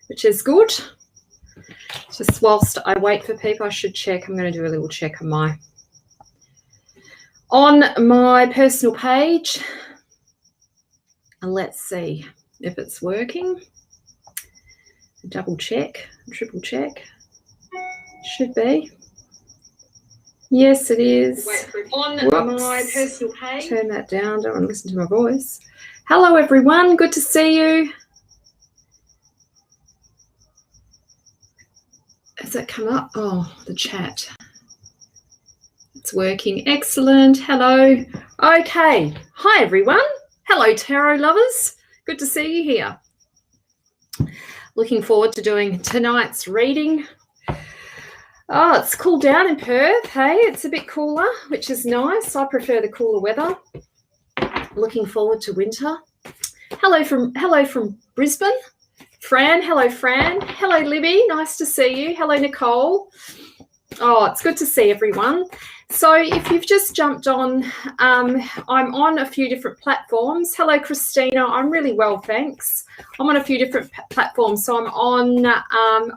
which is good. Just whilst I wait for people, I should check. I'm going to do a little check on my personal page. And let's see if it's working. Double check, triple check. Should be. Yes, it is. On my personal page. Turn that down. Don't want to listen to my voice. Hello, everyone. Good to see you. Has that come up? Oh, the chat. It's working. Excellent. Hello. Okay. Hi, everyone. Hello, tarot lovers. Good to see you here. Looking forward to doing tonight's reading. Oh, it's cooled down in Perth, hey? It's a bit cooler, which is nice. I prefer the cooler weather. Looking forward to winter. Hello from Brisbane. Fran, hello, Fran. Hello, Libby. Nice to see you. Hello, Nicole. Oh, it's good to see everyone. So if you've just jumped on, I'm on a few different platforms. Hello, Christina. I'm really well, thanks. I'm on a few different platforms. So I'm on,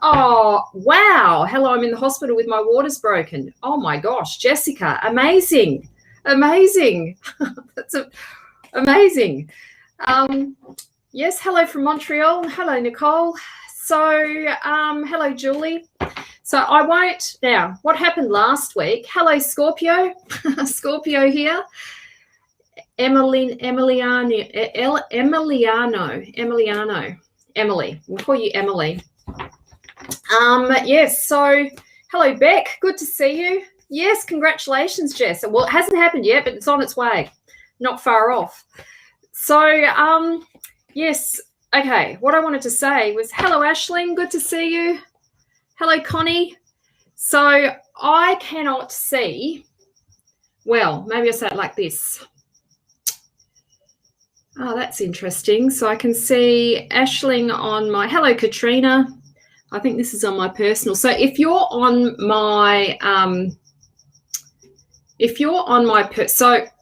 oh, wow. Hello, I'm in the hospital with my water's broken. Oh, my gosh, Jessica, amazing. Amazing. That's amazing. Yes, hello from Montreal. Hello, Nicole. So, hello, Julie. So I won't now. What happened last week? Hello, Scorpio. Scorpio here. Emily. Emily. We'll call you Emily. Yes. So, hello, Beck. Good to see you. Yes, congratulations, Jess. Well, it hasn't happened yet, but it's on its way. Not far off. So, yes. Okay. What I wanted to say was, hello, Aisling. Good to see you. Hello, Connie. So I cannot see, well, maybe I'll say it like this. Oh, that's interesting. So I can see Aisling on my, hello, Katrina. I think this is on my personal. So if you're on my,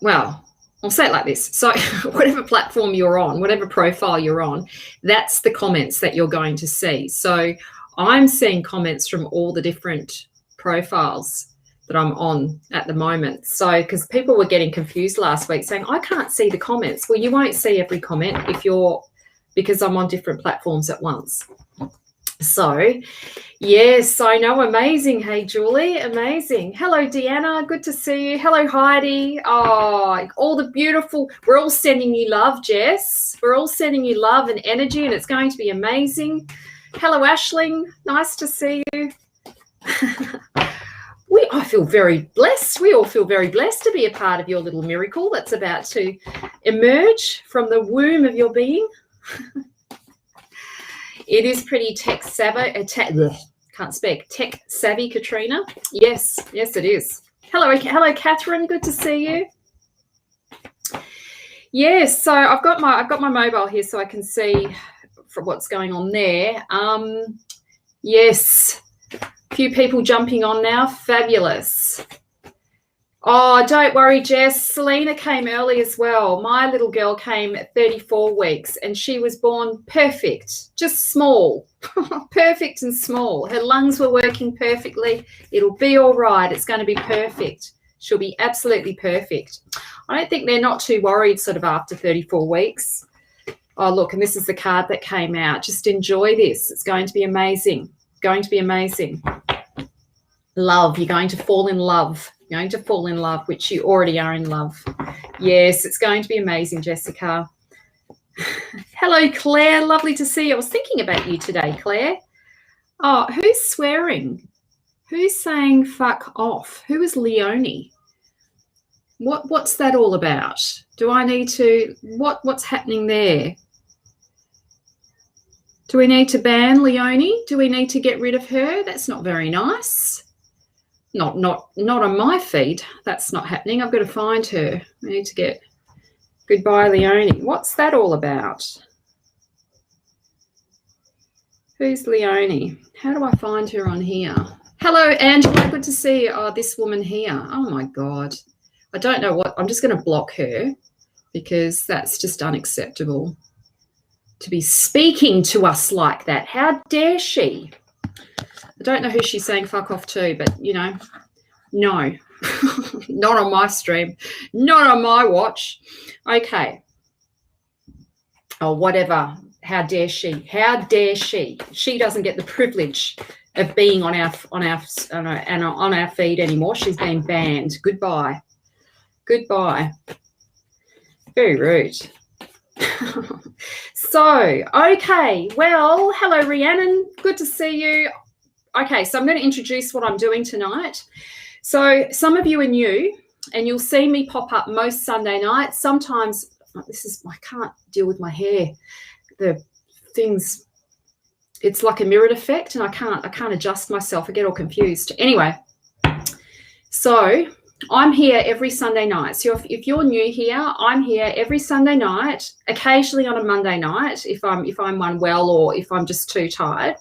well, I'll say it like this. So whatever platform you're on, whatever profile you're on, that's the comments that you're going to see. So I'm seeing comments from all the different profiles that I'm on at the moment. So, because people were getting confused last week saying, I can't see the comments. Well, you won't see every comment because I'm on different platforms at once. So, yes, I know. Amazing. Hey, Julie. Amazing. Hello, Deanna. Good to see you. Hello, Heidi. Oh, all the beautiful. We're all sending you love, Jess. We're all sending you love and energy, and it's going to be amazing. Hello, Aisling. Nice to see you. I feel very blessed. We all feel very blessed to be a part of your little miracle that's about to emerge from the womb of your being. It is pretty tech savvy. Can't speak. Tech savvy, Katrina. Yes, it is. Hello, Catherine. Good to see you. Yes, so I've got my mobile here so I can see for what's going on there. Yes, a few people jumping on now. Fabulous. Oh, don't worry, Jess. Selena came early as well. My little girl came at 34 weeks and she was born perfect, just small, perfect and small. Her lungs were working perfectly. It'll be all right. It's going to be perfect. She'll be absolutely perfect. I don't think they're not too worried sort of after 34 weeks. Oh, look, and this is the card that came out. Just enjoy this. It's going to be amazing. Going to be amazing. Love. You're going to fall in love. You're going to fall in love, which you already are in love. Yes, it's going to be amazing, Jessica. Hello, Claire. Lovely to see you. I was thinking about you today, Claire. Oh, who's swearing? Who's saying fuck off? Who is Leonie? What's that all about? Do I need to, what's happening there? Do we need to ban Leonie? Do we need to get rid of her? That's not very nice. Not on my feed. That's not happening. I've got to find her. I need to get goodbye, Leonie. What's that all about? Who's Leonie? How do I find her on here? Hello, Angela. Good to see you. Oh, this woman here. Oh, my God. I don't know what. I'm just going to block her because that's just unacceptable. to be speaking to us like that. How dare she? I don't know who she's saying fuck off to, but, you know, no. Not on my stream. Not on my watch. Okay. Oh, whatever. How dare she? How dare she? She doesn't get the privilege of being on our feed anymore. She's been banned. Goodbye. Goodbye. Very rude. So, okay. Well, hello, Rhiannon. Good to see you. Okay, so I'm going to introduce what I'm doing tonight. So some of you are new, and you'll see me pop up most Sunday nights. Sometimes I can't deal with my hair. The things, it's like a mirrored effect, and I can't adjust myself. I get all confused. Anyway, so I'm here every Sunday night. So if you're new here, I'm here every Sunday night, occasionally on a Monday night if I'm unwell or if I'm just too tired.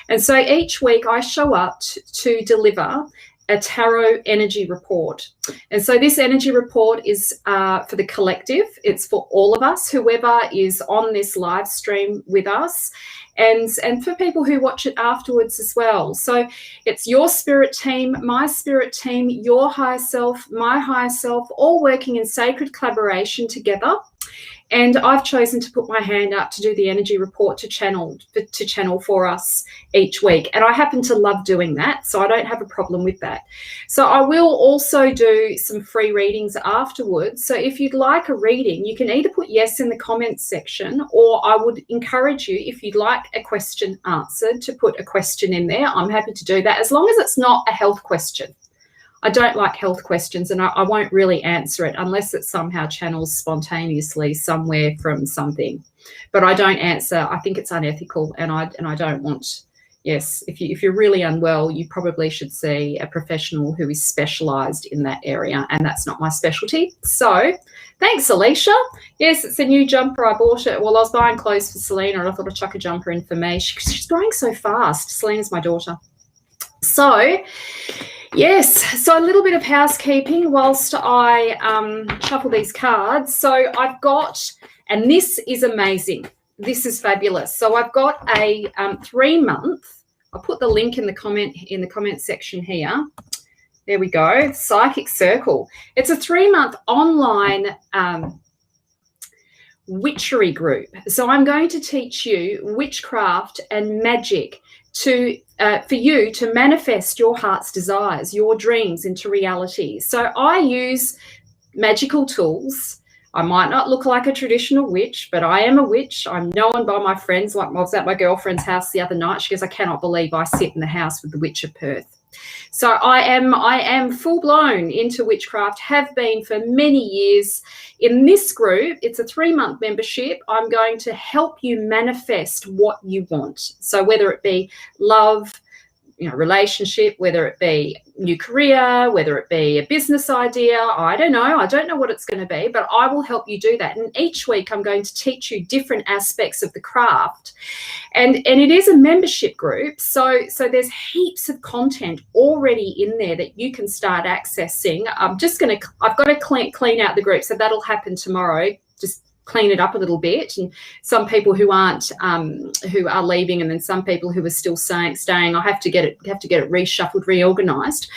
And so each week I show up to deliver a tarot energy report. And so this energy report is for the collective. It's for all of us, whoever is on this live stream with us, and for people who watch it afterwards as well. So it's your spirit team, my spirit team, your higher self, my higher self, all working in sacred collaboration together. And I've chosen to put my hand up to do the energy report to channel for us each week. And I happen to love doing that, so I don't have a problem with that. So I will also do some free readings afterwards. So if you'd like a reading, you can either put yes in the comments section, or I would encourage you, if you'd like a question answered, to put a question in there. I'm happy to do that, as long as it's not a health question. I don't like health questions, and I won't really answer it unless it somehow channels spontaneously somewhere from something. But I don't answer. I think it's unethical, and I don't want. Yes, if you're really unwell, you probably should see a professional who is specialised in that area, and that's not my specialty. So, thanks, Alicia. Yes, it's a new jumper. I bought it. Well, I was buying clothes for Selena, and I thought I'd chuck a jumper in for me. She's growing so fast. Selena's my daughter. So. Yes, so a little bit of housekeeping whilst I shuffle these cards. So I've got, and this is amazing. This is fabulous. So I've got a 3-month. I'll put the link in the comment section here. There we go. Psychic Circle. It's a 3-month online witchery group. So I'm going to teach you witchcraft and magic for you to manifest your heart's desires, your dreams into reality. So I use magical tools. I might not look like a traditional witch, but I am a witch. I'm known by my friends. Like I was at my girlfriend's house the other night. She goes, I cannot believe I sit in the house with the Witch of Perth. So I am full blown into witchcraft, have been for many years. In this group, it's a 3-month membership. I'm going to help you manifest what you want. So whether it be love, relationship, whether it be new career, whether it be a business idea, I don't know what it's going to be, but I will help you do that. And each week I'm going to teach you different aspects of the craft. And it is a membership group, so there's heaps of content already in there that you can start accessing. I've got to clean out the group, so that'll happen tomorrow. Just clean it up a little bit, and some people who are leaving, and then some people who are still staying. I have to get it reshuffled, reorganized.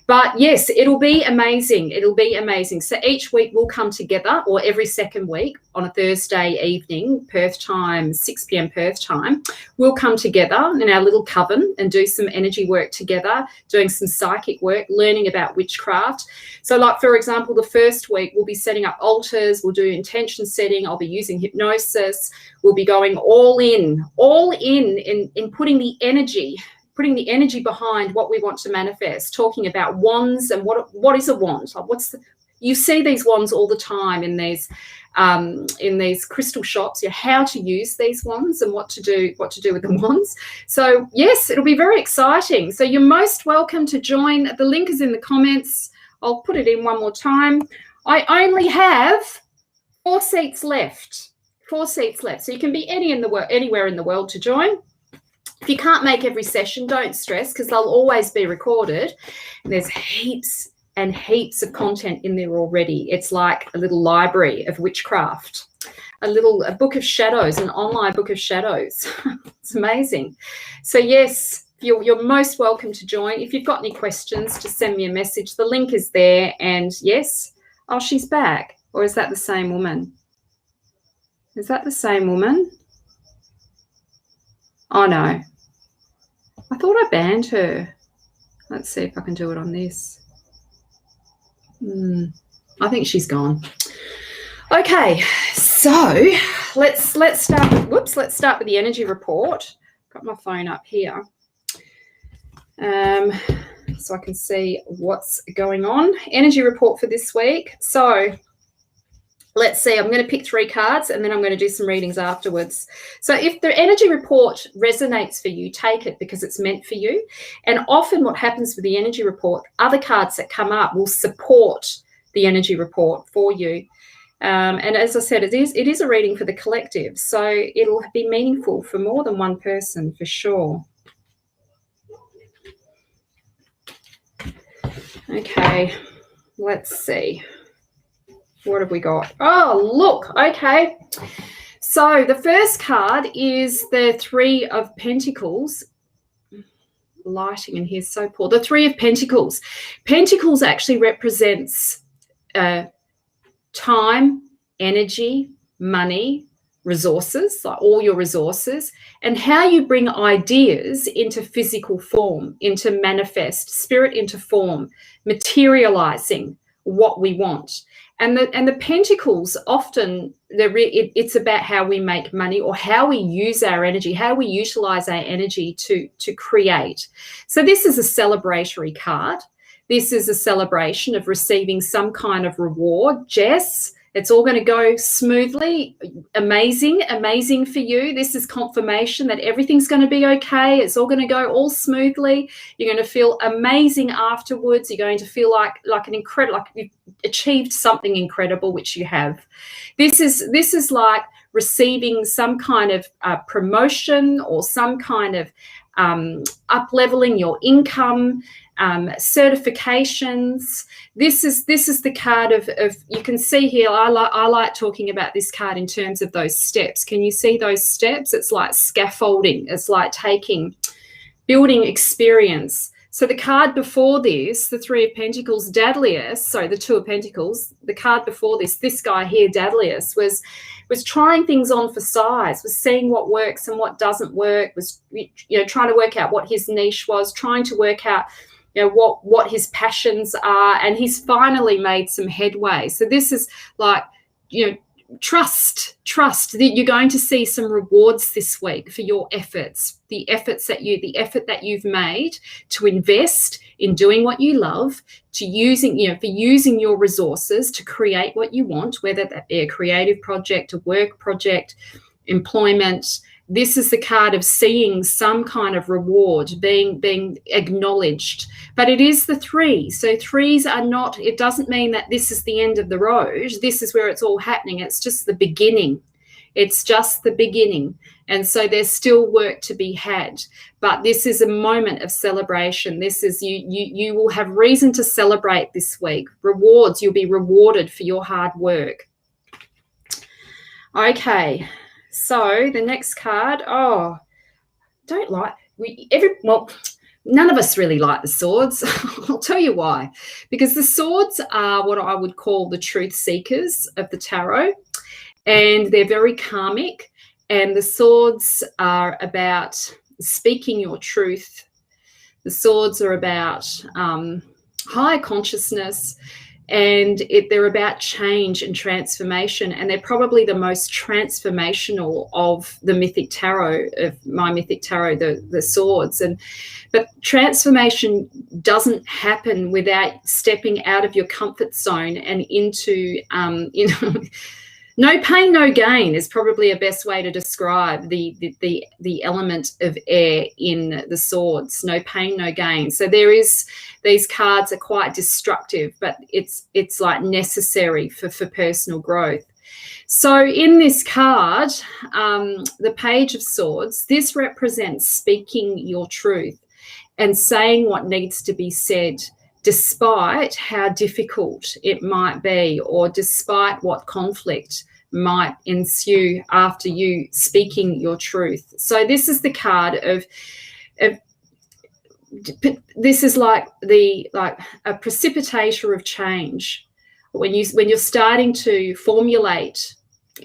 But yes, it'll be amazing. It'll be amazing. So each week we'll come together, or every second week on a Thursday evening, Perth time, 6 p.m. Perth time, we'll come together in our little coven and do some energy work together, doing some psychic work, learning about witchcraft. So like, for example, the first week we'll be setting up altars, we'll do intention setting, I'll be using hypnosis, we'll be going all in putting the energy behind what we want to manifest, talking about wands and what is a wand. Like you see these wands all the time in these crystal shops. How to use these wands and what to do with the wands. So yes, it'll be very exciting. So you're most welcome to join. The link is in the comments. I'll put it in one more time. I only have 4 seats left. 4 seats left. So you can be anywhere in the world to join. If you can't make every session, don't stress, because they'll always be recorded. And there's heaps and heaps of content in there already. It's like a little library of witchcraft. a book of shadows, an online book of shadows. It's amazing. So yes, you're most welcome to join. If you've got any questions, just send me a message. The link is there. And yes, oh, she's back. Or is that the same woman? Is that the same woman? Oh, no. I thought I banned her. Let's see if I can do it on this. I think she's gone. Okay, so let's start. Let's start with the energy report. Got my phone up here, so I can see what's going on. Energy report for this week. So let's see. I'm going to pick 3 cards, and then I'm going to do some readings afterwards. So if the energy report resonates for you, take it because it's meant for you. And often what happens with the energy report, other cards that come up will support the energy report for you. And as I said, it is a reading for the collective, so it'll be meaningful for more than one person for sure. Okay, let's see. What have we got? Oh, look, okay. So the first card is the 3 of Pentacles. Lighting in here is so poor. The 3 of Pentacles. Pentacles actually represents time, energy, money, resources, like all your resources, and how you bring ideas into physical form, into manifest, spirit into form, materializing what we want. And the pentacles often, it's about how we make money or how we use our energy, how we utilize our energy to create. So this is a celebratory card. This is a celebration of receiving some kind of reward. Jess, it's all going to go smoothly. Amazing, amazing for you. This is confirmation that everything's going to be okay. It's all going to go all smoothly. You're going to feel amazing afterwards. You're going to feel like an incredible, like you've achieved something incredible, which you have. This is like receiving some kind of promotion or some kind of up-leveling your income, certifications. This is the card of you can see here, I like talking about this card in terms of those steps. Can you see those steps? It's like scaffolding. It's like building experience. So the card before this, the 3 of Pentacles, Daedalus, sorry, the 2 of Pentacles, the card before this guy here, Daedalus, was trying things on for size, was seeing what works and what doesn't work, was trying to work out what his niche was, trying to work out what his passions are, and he's finally made some headway. So this is like, trust that you're going to see some rewards this week for your efforts, the effort that you've made to invest in doing what you love, to using your resources to create what you want, whether that be a creative project, a work project, employment. This is the card of seeing some kind of reward being acknowledged. But it is the 3. So 3s are not, it doesn't mean that this is the end of the road. This is where it's all happening. It's just the beginning. It's just the beginning. And so there's still work to be had. But this is a moment of celebration. This is you will have reason to celebrate this week. Rewards, you'll be rewarded for your hard work. Okay. So the next card, none of us really like the swords. I'll tell you why. Because the swords are what I would call the truth seekers of the tarot, and they're very karmic, and the swords are about speaking your truth. The swords are about higher consciousness, and they're about change and transformation, and they're probably the most transformational of the mythic tarot, of my mythic tarot, the swords. But transformation doesn't happen without stepping out of your comfort zone and into no pain, no gain is probably a best way to describe the element of air in the swords. No pain, no gain. So these cards are quite destructive, but it's like necessary for personal growth. So in this card, the Page of Swords, this represents speaking your truth and saying what needs to be said, despite how difficult it might be, or despite what conflict might ensue after you speaking your truth. So this is the card of this is like a precipitator of change. When you're starting to formulate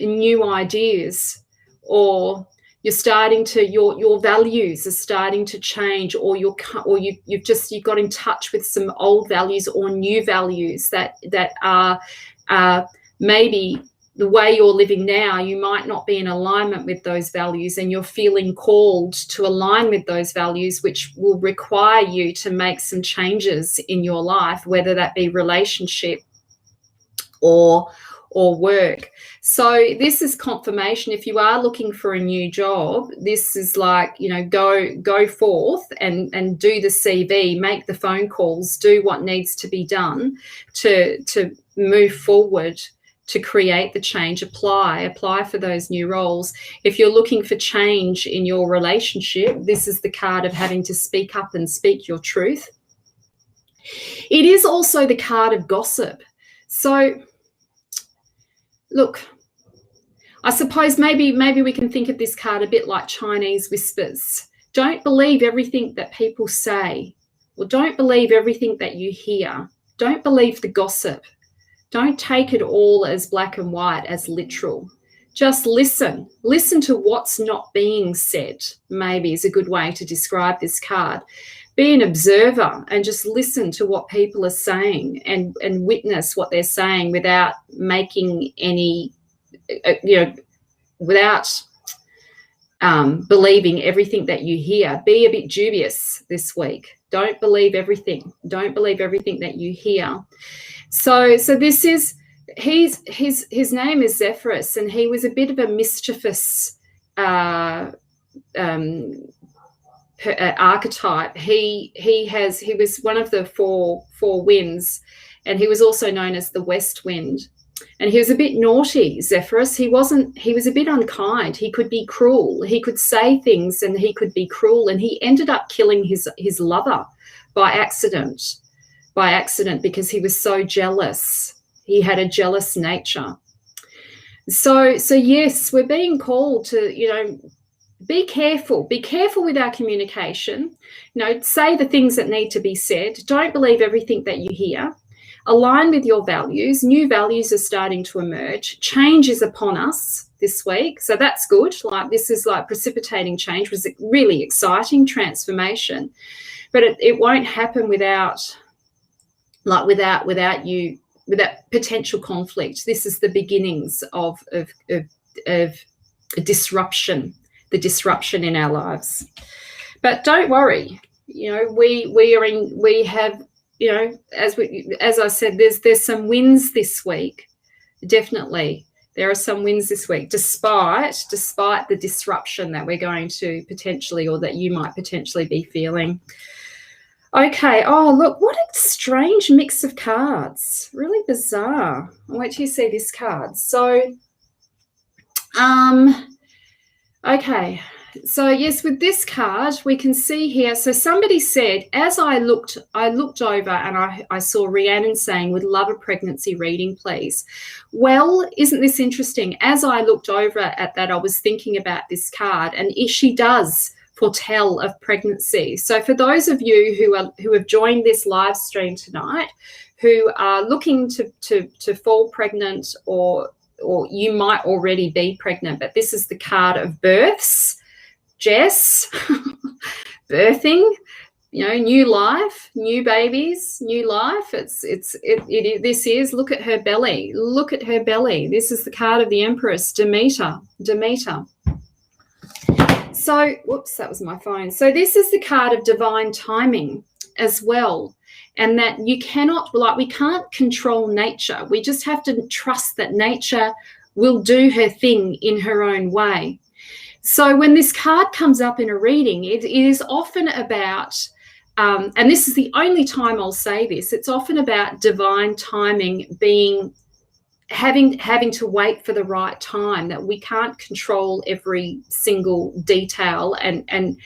new ideas, or you're starting to your values are starting to change, or you've got in touch with some old values or new values that are maybe the way you're living now, you might not be in alignment with those values, and you're feeling called to align with those values, which will require you to make some changes in your life, whether that be relationship or work. So this is confirmation. If you are looking for a new job, this is like, you know, go forth and do the CV, make the phone calls, do what needs to be done to move forward, to create the change. Apply for those new roles. If you're looking for change in your relationship, this is the card of having to speak up and speak your truth. It is also the card of gossip. So look, I suppose maybe we can think of this card a bit like Chinese whispers. Don't believe everything that people say, or don't believe everything that you hear. Don't believe the gossip. Don't take it all as black and white, as literal. Just listen. Listen to what's not being said, maybe is a good way to describe this card. Be an observer and just listen to what people are saying and witness what they're saying without making any, without believing everything that you hear. Be a bit dubious this week. Don't believe everything. Don't believe everything that you hear. So this is, his name is Zephyrus, and he was a bit of a mischievous archetype. He was one of the four winds, and he was also known as the West Wind. And he was a bit naughty, Zephyrus. He was a bit unkind. He could be cruel. He could say things and he could be cruel. And he ended up killing his lover by accident because he was so jealous. He had a jealous nature. So yes, we're being called to, be careful. Be careful with our communication. Say the things that need to be said. Don't believe everything that you hear. Align with your values. New values are starting to emerge. Change is upon us this week. So that's good. This is like precipitating change. It was a really exciting transformation. But it won't happen without potential conflict. This is the beginnings of disruption, the disruption in our lives. But don't worry, we have, as I said, there's some wins this week. Definitely, there are some wins this week, despite the disruption that we're going to potentially, or that you might potentially be feeling. Okay. Oh, look, what a strange mix of cards. Really bizarre. I'll wait till you see this card. So, okay. So yes, with this card, we can see here. So somebody said, as I looked over and I saw Rhiannon saying, would love a pregnancy reading, please. Well, isn't this interesting? As I looked over at that, I was thinking about this card, and she does foretell of pregnancy. So for those of you who have joined this live stream tonight, who are looking to fall pregnant, or you might already be pregnant, but this is the card of births. Jess, birthing, new life, new babies, new life. This is, look at her belly. Look at her belly. This is the card of the Empress, Demeter. So, whoops, that was my phone. So this is the card of divine timing as well. And that you cannot, we can't control nature. We just have to trust that nature will do her thing in her own way. So when this card comes up in a reading, it is often about, and this is the only time I'll say this, it's often about divine timing having to wait for the right time, that we can't control every single detail, and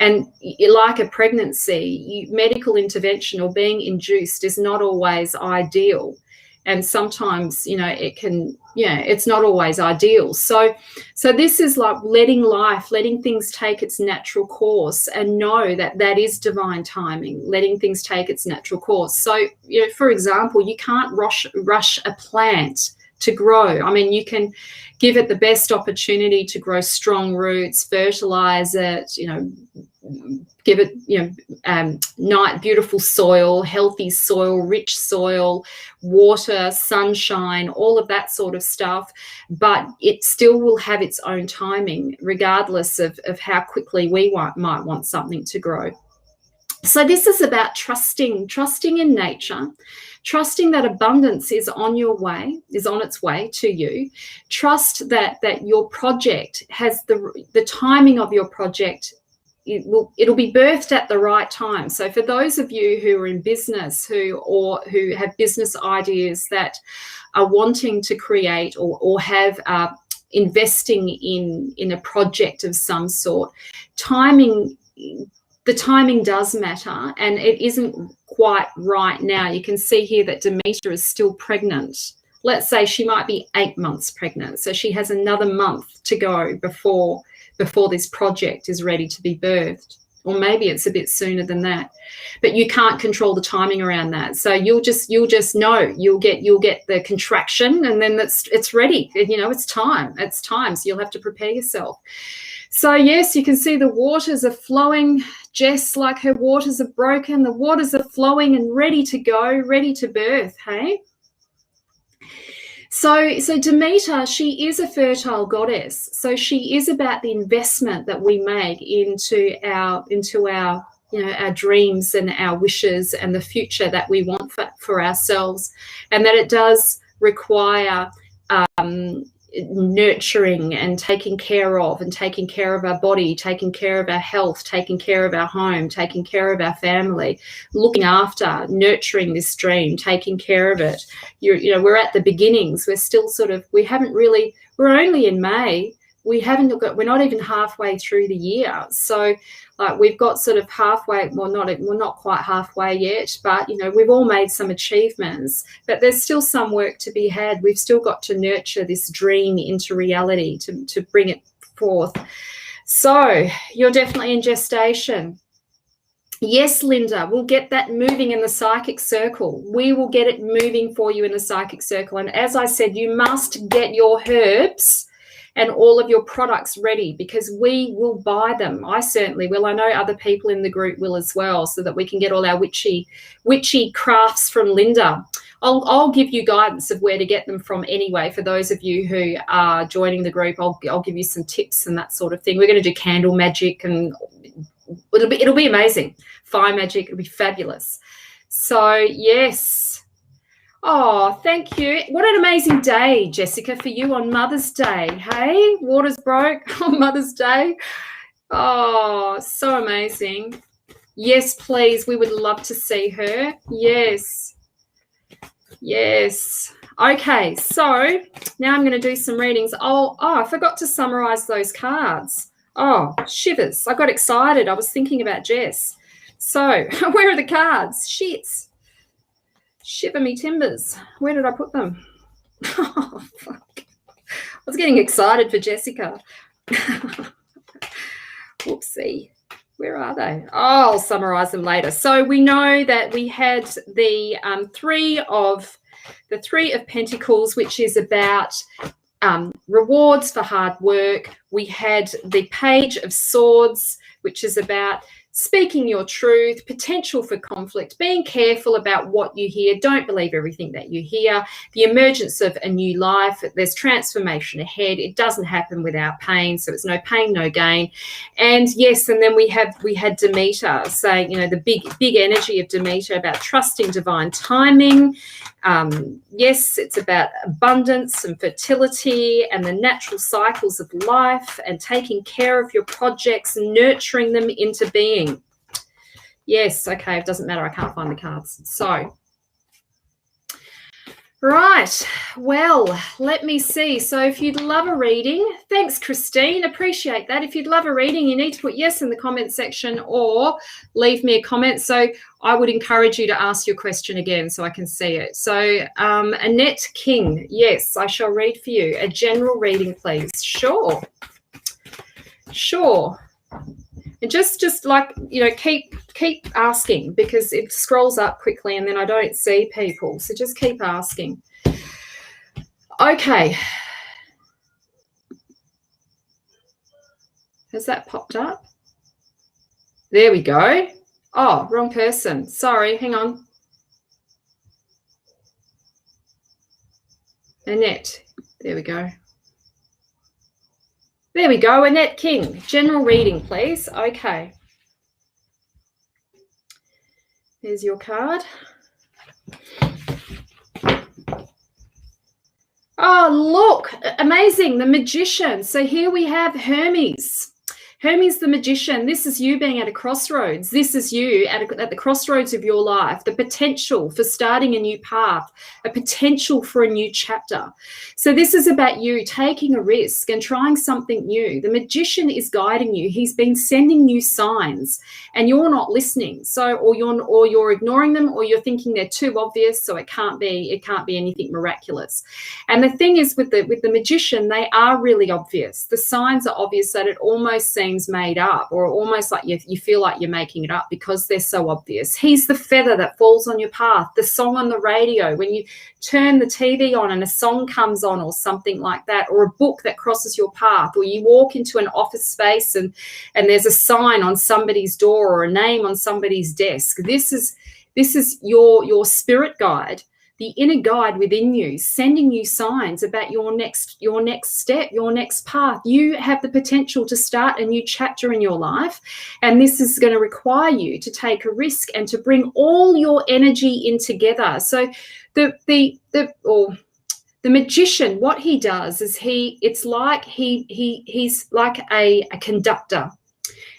like a pregnancy, medical intervention or being induced is not always ideal. And sometimes, it can, it's not always ideal. So this is like letting things take its natural course, and know that that is divine timing, letting things take its natural course. So, for example, you can't rush a plant to grow. I mean, you can give it the best opportunity to grow strong roots, fertilize it, give it, beautiful soil, healthy soil, rich soil, water, sunshine, all of that sort of stuff. But it still will have its own timing, regardless of how quickly we might want something to grow. So this is about trusting in nature, trusting that abundance is on its way to you. Trust that your project has the timing of your project. It'll be birthed at the right time. So for those of you who are in business, who have business ideas that are wanting to create or have investing in a project of some sort, the timing does matter, and it isn't quite right now. You can see here that Demeter is still pregnant. Let's say she might be 8 months pregnant, so she has another month to go before this project is ready to be birthed, or maybe it's a bit sooner than that. But you can't control the timing around that. So you'll just know you'll get the contraction, and then it's ready. It's time. So you'll have to prepare yourself. So yes, you can see the waters are flowing. Jess, like her waters are broken. The waters are flowing and ready to go, ready to birth. Hey. So Demeter, she is a fertile goddess. So she is about the investment that we make into our our dreams and our wishes and the future that we want for ourselves, and that it does require nurturing and taking care of our body, taking care of our health, taking care of our home, taking care of our family, looking after, nurturing this dream, taking care of it. We're at the beginnings. We're still we're only in May. We're not even halfway through the year. So we've got sort of halfway, we're not quite halfway yet, but we've all made some achievements, but there's still some work to be had. We've still got to nurture this dream into reality to bring it forth. So you're definitely in gestation. Yes, Linda, we'll get that moving in the psychic circle. We will get it moving for you in the psychic circle. And as I said, you must get your herbs and all of your products ready, because we will buy them. I certainly will. I know other people in the group will as well, so that we can get all our witchy crafts from Linda. I'll give you guidance of where to get them from anyway. For those of you who are joining the group, I'll give you some tips and that sort of thing. We're going to do candle magic, and it'll be amazing. Fire magic, it'll be fabulous. So yes. Oh, thank you. What an amazing day, Jessica, for you on Mother's Day. Hey, waters broke on Mother's Day. Oh, so amazing. Yes, please. We would love to see her. Yes. Yes. Okay, so now I'm going to do some readings. Oh, I forgot to summarize those cards. Oh, shivers. I got excited. I was thinking about Jess. So where are the cards? Shits. Shiver me timbers. Where did I put them? Oh, fuck. I was getting excited for Jessica. Whoopsie. Where are they? Oh, I'll summarize them later. So we know that we had the Three of Pentacles, which is about rewards for hard work. We had the Page of Swords, which is about speaking your truth, potential for conflict, being careful about what you hear. Don't believe everything that you hear. The emergence of a new life. There's transformation ahead. It doesn't happen without pain, so it's no pain, no gain. And yes, and then we had Demeter saying, the big energy of Demeter about trusting divine timing. Yes, it's about abundance and fertility and the natural cycles of life, and taking care of your projects and nurturing them into being. Yes, okay, it doesn't matter. I can't find the cards. So, Right, well, let me see. So if you'd love a reading, thanks, Christine, appreciate that. If you'd love a reading, you need to put yes in the comment section or leave me a comment. So I would encourage you to ask your question again so I can see it. So Annette King, yes, I shall read for you. A general reading, please. Sure. And just like, you know, keep asking, because it scrolls up quickly and then I don't see people. So just keep asking. Okay. Has that popped up? There we go. Oh, wrong person. Sorry, hang on. Annette. There we go. There we go, Annette King. General reading, please. Okay. There's your card. Oh, look, amazing, the Magician. So here we have Hermes. Hermes the Magician. This is you being at a crossroads. This is you at the crossroads of your life, the potential for starting a new path, a potential for a new chapter. So this is about you taking a risk and trying something new. The Magician is guiding you. He's been sending you signs and you're not listening. So or you're ignoring them, or you're thinking they're too obvious, so it can't be anything miraculous. And the thing is with the Magician, they are really obvious. The signs are obvious that it almost seems made up, or almost like you feel like you're making it up because they're so obvious. He's the feather that falls on your path, the song on the radio, when you turn the TV on and a song comes on or something like that, or a book that crosses your path, or you walk into an office space and there's a sign on somebody's door or a name on somebody's desk. This is your spirit guide, the inner guide within you, sending you signs about your next step, your next path. You have the potential to start a new chapter in your life, and this is going to require you to take a risk and to bring all your energy in together. So the Magician, what he does is he's like a conductor,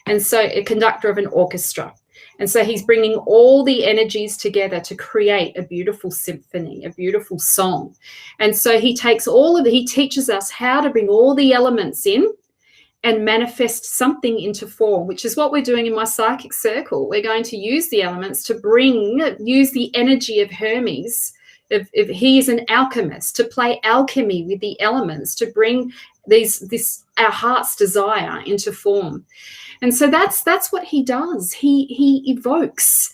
and so a conductor of an orchestra. And so he's bringing all the energies together to create a beautiful symphony, a beautiful song. And so he teaches us how to bring all the elements in and manifest something into form, which is what we're doing in my psychic circle. We're going to use the elements to use the energy of Hermes. If he is an alchemist, to play alchemy with the elements, to bring our heart's desire into form. And so that's what he does. He evokes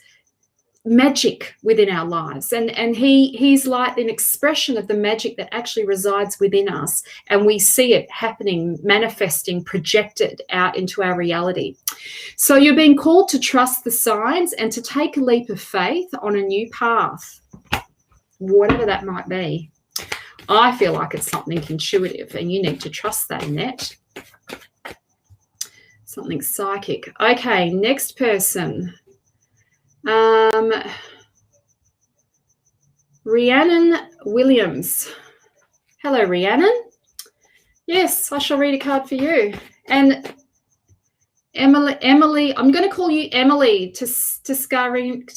magic within our lives, and he's like an expression of the magic that actually resides within us, and we see it happening, manifesting, projected out into our reality. So you're being called to trust the signs and to take a leap of faith on a new path, whatever that might be. I feel like it's something intuitive, and you need to trust that, Annette. Something psychic. Okay, next person. Rhiannon Williams. Hello, Rhiannon. Yes, I shall read a card for you. And Emily, I'm going to call you Emily Tescarino.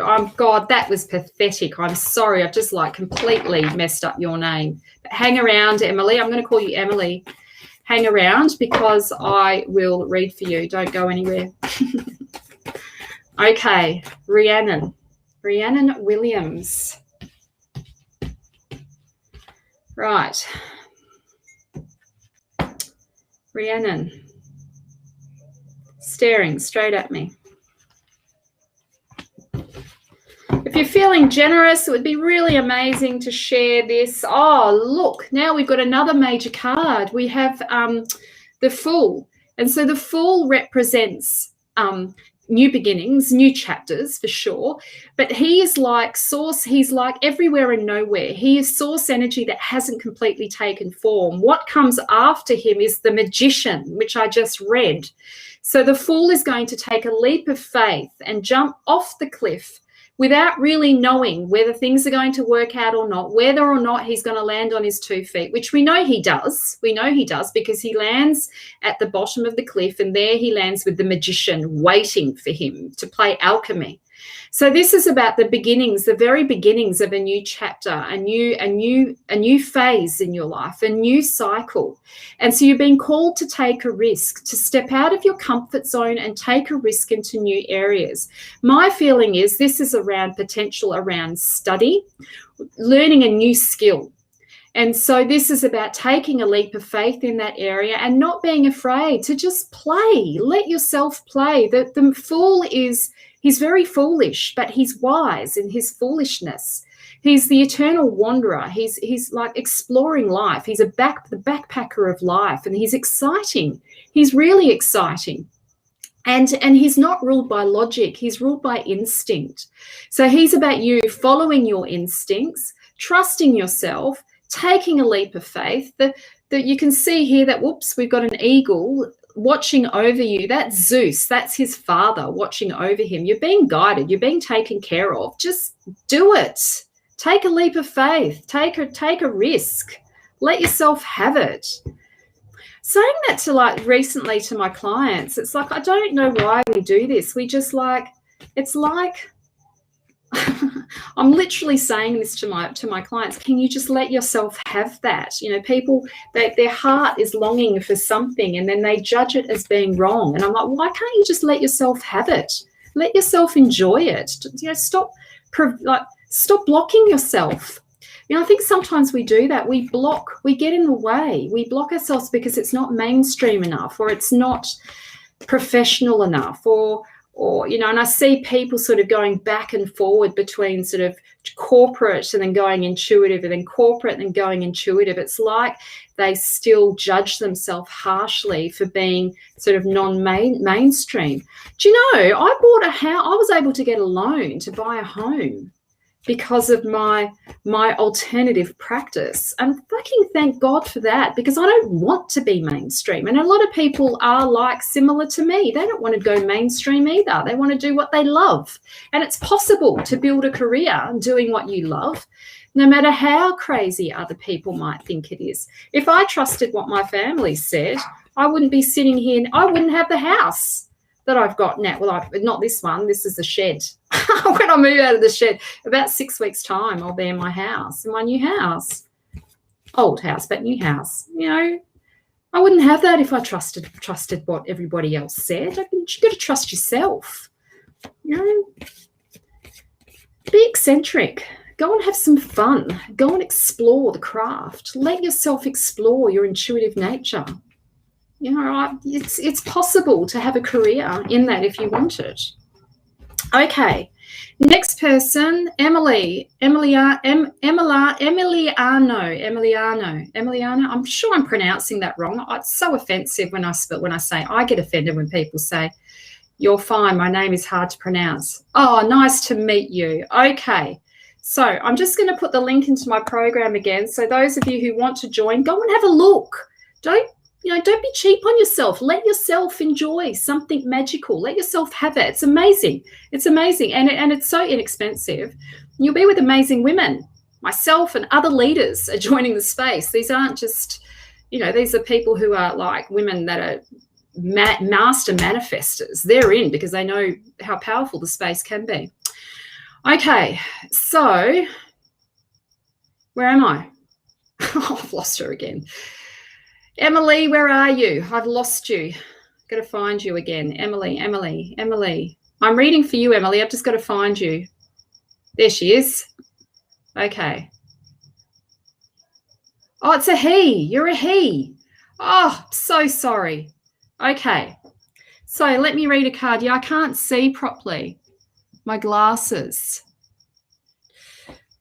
Oh, God, that was pathetic. I'm sorry. I've just completely messed up your name. But hang around, Emily. I'm going to call you Emily. Hang around because I will read for you. Don't go anywhere. Okay, Rhiannon Williams. Right. Rhiannon. Staring straight at me. If you're feeling generous, it would be really amazing to share this. Oh, look, now we've got another major card. We have the Fool. And so the Fool represents new beginnings, new chapters for sure. But he is like source. He's like everywhere and nowhere. He is source energy that hasn't completely taken form. What comes after him is the Magician, which I just read. So the Fool is going to take a leap of faith and jump off the cliff without really knowing whether things are going to work out or not, whether or not he's going to land on his 2 feet, which we know he does. We know he does because he lands at the bottom of the cliff, and there he lands with the Magician waiting for him to play alchemy. So this is about the beginnings, the very beginnings of a new chapter, a new phase in your life, a new cycle. And so you're being called to take a risk, to step out of your comfort zone and take a risk into new areas. My feeling is this is around potential around study, learning a new skill. And so this is about taking a leap of faith in that area and not being afraid to just play. Let yourself play. The fool he's very foolish, but he's wise in his foolishness. He's the eternal wanderer. He's like exploring life. He's the backpacker of life, and he's exciting. He's really exciting. And he's not ruled by logic. He's ruled by instinct. So he's about you following your instincts, trusting yourself, taking a leap of faith. That you can see here that, whoops, we've got an eagle watching over you. That's Zeus. That's his father watching over him. You're being guided. You're being taken care of. Just do it. Take a leap of faith. Take a risk. Let yourself have it. Saying that to recently to my clients, it's like, I don't know why we do this. We just it's like I'm literally saying this to my clients. Can you just let yourself have that? People, their heart is longing for something, and then they judge it as being wrong. And I'm like, why can't you just let yourself have it? Let yourself enjoy it. Stop blocking yourself. I think sometimes we do that. We get in the way. We block ourselves because it's not mainstream enough, or it's not professional enough, or and I see people sort of going back and forward between sort of corporate and then going intuitive, and then corporate and then going intuitive. It's like they still judge themselves harshly for being sort of non-mainstream. Do you know, I bought a house. I was able to get a loan to buy a home because of my alternative practice. And fucking thank God for that, because I don't want to be mainstream. And a lot of people are similar to me. They don't want to go mainstream either. They want to do what they love. And it's possible to build a career doing what you love, no matter how crazy other people might think it is. If I trusted what my family said, I wouldn't be sitting here. I wouldn't have the house that I've got now. Well, not this one. This is the shed. When I move out of the shed, about 6 weeks' time, I'll be in my house, in my new house. Old house, but new house. I wouldn't have that if I trusted what everybody else said. You've got to trust yourself. Be eccentric. Go and have some fun. Go and explore the craft. Let yourself explore your intuitive nature. It's possible to have a career in that if you want it. Okay, next person, Emiliano. I'm sure I'm pronouncing that wrong. It's so offensive when I say. I get offended when people say, "You're fine. My name is hard to pronounce." Oh, nice to meet you. Okay, so I'm just going to put the link into my program again. So those of you who want to join, go and have a look. Don't be cheap on yourself. Let yourself enjoy something magical. Let yourself have it. It's amazing. It's amazing. And it's so inexpensive. You'll be with amazing women. Myself and other leaders are joining the space. These aren't just, these are people who are like women that are master manifestors. They're in because they know how powerful the space can be. Okay, so where am I? I've lost her again. Emily, where are you? I've lost you. Got to find you again. Emily. I'm reading for you, Emily. I've just got to find you. There she is. Okay. Oh, it's a he. You're a he. Oh, so sorry. Okay. So let me read a card. Yeah, I can't see properly. My glasses.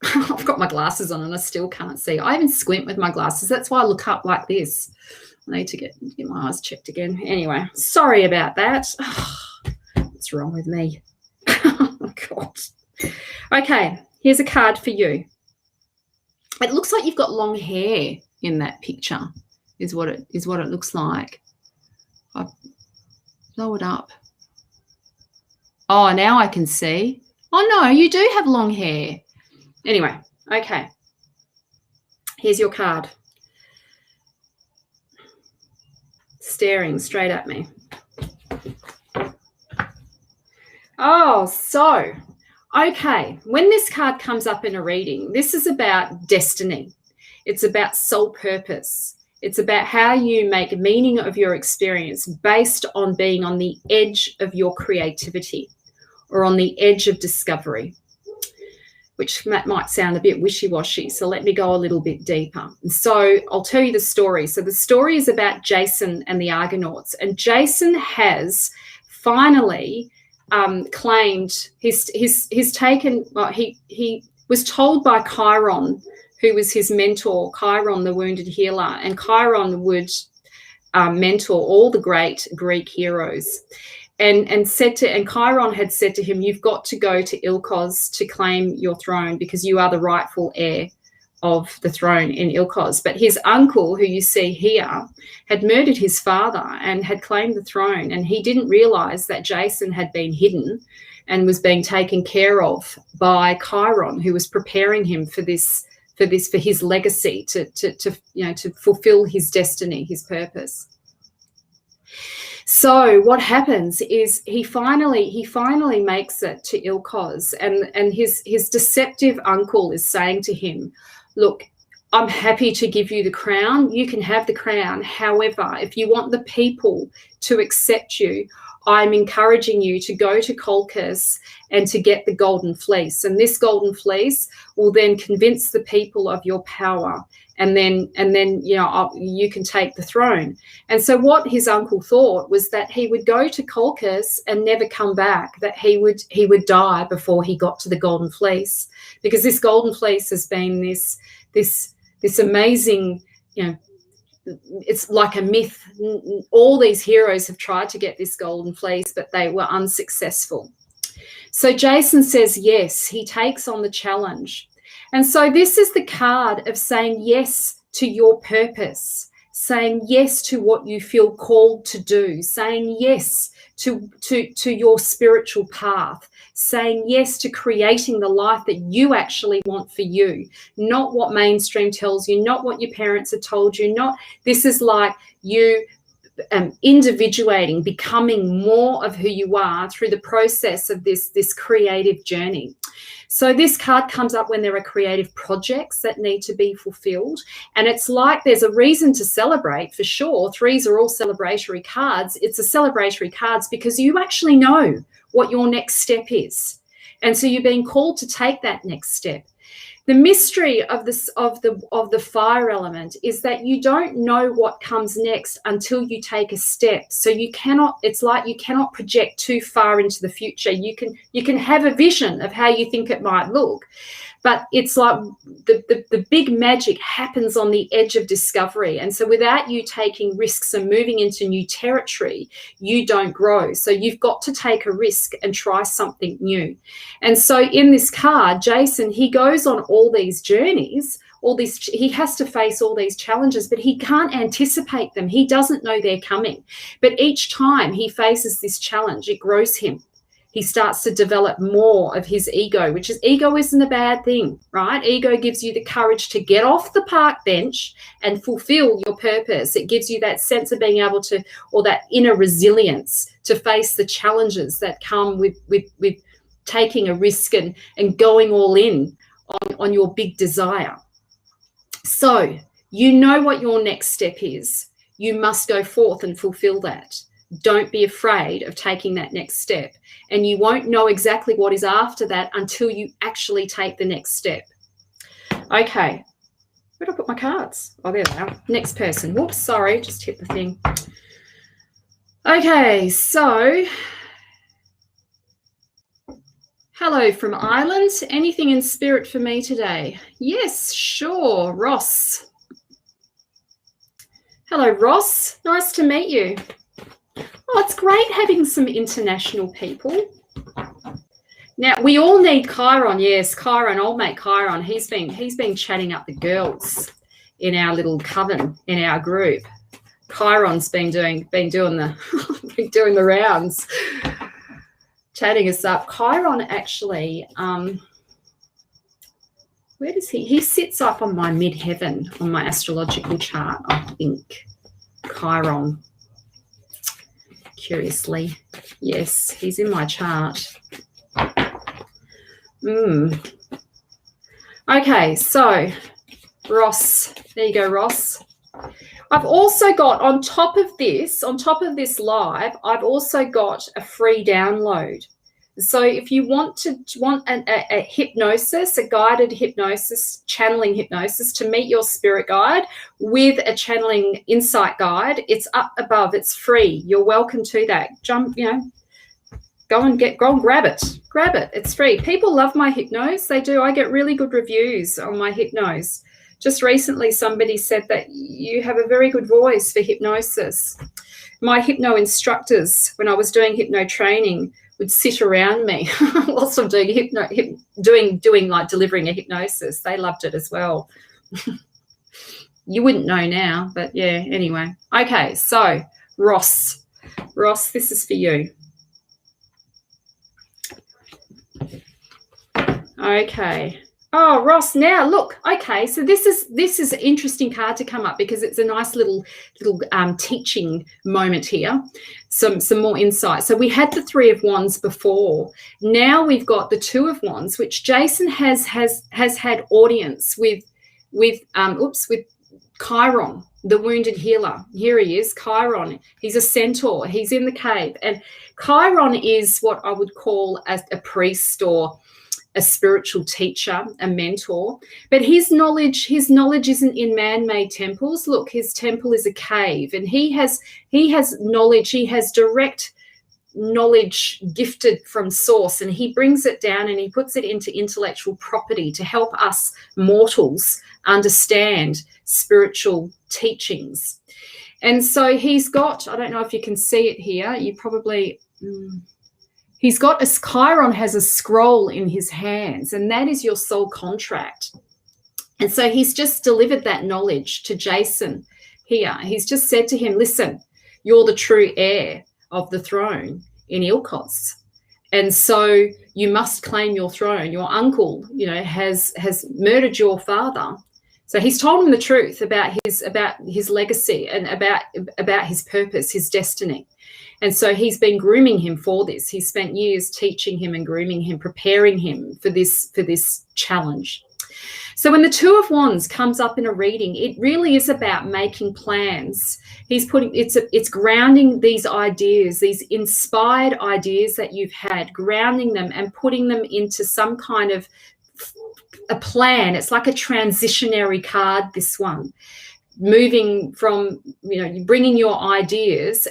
I've got my glasses on and I still can't see. I even squint with my glasses. That's why I look up like this. I need to get my eyes checked again. Anyway, sorry about that. What's wrong with me? Oh, God. Okay, here's a card for you. It looks like you've got long hair in that picture, is what it looks like. I'll blow it up. Oh, now I can see. Oh, no, you do have long hair. Anyway, okay. Here's your card. Staring straight at me. Oh, so, okay. When this card comes up in a reading, this is about destiny. It's about soul purpose. It's about how you make meaning of your experience based on being on the edge of your creativity or on the edge of discovery, which might sound a bit wishy-washy. So let me go a little bit deeper. And so I'll tell you the story. So the story is about Jason and the Argonauts. And Jason has finally claimed he's taken, well, he was told by Chiron, who was his mentor, Chiron, the wounded healer, and Chiron would mentor all the great Greek heroes. And Chiron had said to him, you've got to go to Ilkos to claim your throne because you are the rightful heir of the throne in Ilkos. But his uncle, who you see here, had murdered his father and had claimed the throne. And he didn't realize that Jason had been hidden and was being taken care of by Chiron, who was preparing him for his legacy to fulfill his destiny, his purpose. So what happens is he finally makes it to Ilkos, and his deceptive uncle is saying to him, look, I'm happy to give you the crown. You can have the crown. However, if you want the people to accept you, I'm encouraging you to go to Colchis and to get the golden fleece. And this golden fleece will then convince the people of your power. And then you can take the throne. And so what his uncle thought was that he would go to Colchis and never come back, that he would die before he got to the golden fleece, because this golden fleece has been this amazing, it's like a myth. All these heroes have tried to get this golden fleece, but they were unsuccessful. So Jason says yes, he takes on the challenge. And so this is the card of saying yes to your purpose, saying yes to what you feel called to do, saying yes to your spiritual path, saying yes to creating the life that you actually want for you, not what mainstream tells you, not what your parents have told you, not this is like you individuating, becoming more of who you are through the process of this creative journey. So this card comes up when there are creative projects that need to be fulfilled. And it's like there's a reason to celebrate, for sure. Threes are all celebratory cards. It's a celebratory cards because you actually know what your next step is. And so you're being called to take that next step. The mystery of the fire element is that you don't know what comes next until you take a step. So it's like you cannot project too far into the future. You can have a vision of how you think it might look, but it's like the big magic happens on the edge of discovery. And so without you taking risks and moving into new territory, you don't grow. So you've got to take a risk and try something new. And so in this card, Jason, he goes on all these journeys, he has to face all these challenges, but he can't anticipate them. He doesn't know they're coming. But each time he faces this challenge, it grows him. He starts to develop more of his ego, which is, ego isn't a bad thing, right? Ego gives you the courage to get off the park bench and fulfill your purpose. It gives you that sense of being able to, or that inner resilience to face the challenges that come with taking a risk and going all in on your big desire. So you know what your next step is. You must go forth and fulfill that. Don't be afraid of taking that next step. And you won't know exactly what is after that until you actually take the next step. Okay. Where did I put my cards? Oh, there they are. Next person. Whoops, sorry, just hit the thing. Okay, so hello from Ireland. Anything in spirit for me today? Yes, sure. Ross. Hello, Ross. Nice to meet you. Oh, it's great having some international people. Now, we all need Chiron. Yes, Chiron, old mate Chiron. He's been chatting up the girls in our little coven, in our group. Chiron's been doing the rounds, chatting us up. Chiron actually, where does he sits up on my midheaven on my astrological chart, I think. Chiron. curiously. Yes, he's in my chart. Okay, so Ross, there you go, Ross. I've also got on top of this live, I've also got a free download. So if you want a hypnosis, a guided hypnosis, channeling hypnosis to meet your spirit guide with a channeling insight guide, it's up above. It's free. You're welcome to that. Jump, go and grab it. Grab it. It's free. People love my hypnos. They do. I get really good reviews on my hypnos. Just recently, somebody said that you have a very good voice for hypnosis. My hypno instructors, when I was doing hypno training, would sit around me whilst I'm doing doing like delivering a hypnosis. They loved it as well. You wouldn't know now, but yeah, anyway. Okay, so Ross, this is for you. Okay. Oh, Ross, now look. Okay, so this is an interesting card to come up because it's a nice little teaching moment here. Some more insight. So we had the Three of Wands before. Now we've got the Two of Wands, which Jason has had audience with Chiron, the wounded healer. Here he is, Chiron. He's a centaur. He's in the cave, and Chiron is what I would call a priest or a spiritual teacher, a mentor, but his knowledge isn't in man-made temples. Look, his temple is a cave, and he has knowledge. He has direct knowledge gifted from source, and he brings it down and he puts it into intellectual property to help us mortals understand spiritual teachings. And so he's got, I don't know if you can see it here, you probably he's got Chiron has a scroll in his hands, and that is your soul contract. And so he's just delivered that knowledge to Jason here. He's just said to him, listen, you're the true heir of the throne in Ilkos. And so you must claim your throne. Your uncle, has murdered your father. So he's told him the truth about his legacy and about his purpose, his destiny. And so he's been grooming him for this. He spent years teaching him and grooming him, preparing him for this challenge. So when the Two of Wands comes up in a reading, it really is about making plans. It's grounding these ideas, these inspired ideas that you've had, grounding them and putting them into some kind of a plan. It's like a transitionary card, this one. Moving from, bringing your ideas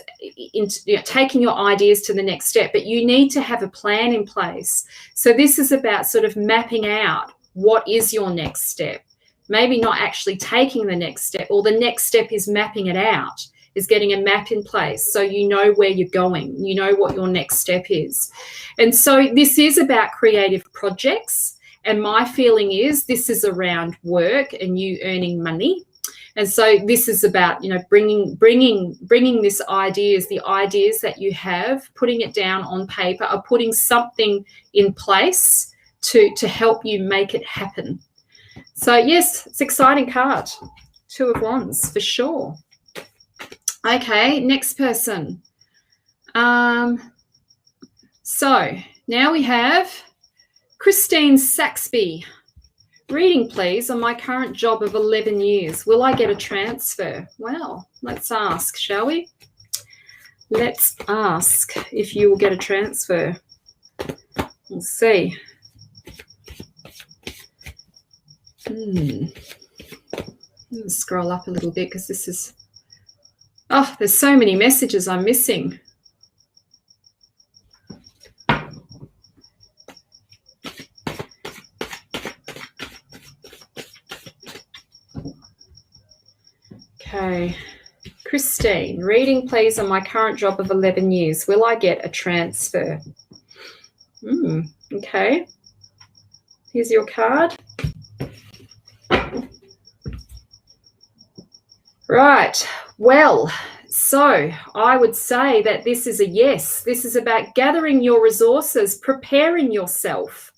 into, taking your ideas to the next step, but you need to have a plan in place. So this is about sort of mapping out what is your next step. Maybe not actually taking the next step, or the next step is mapping it out, is getting a map in place so you know where you're going, you know what your next step is. And so this is about creative projects, and my feeling is this is around work and you earning money. And so this is about, bringing this ideas, the ideas that you have, putting it down on paper, or putting something in place to help you make it happen. So yes, it's an exciting card. Two of Wands for sure. Okay, next person. So now we have Christine Saxby. Reading, please, on my current job of 11 years. Will I get a transfer? Well, let's ask, shall we? Let's ask if you will get a transfer. We'll see. Let's scroll up a little bit because this is... Oh, there's so many messages I'm missing. Okay, Christine, reading please on my current job of 11 years. Will I get a transfer? Okay, here's your card. Right, well, so I would say that this is a yes. This is about gathering your resources, preparing yourself.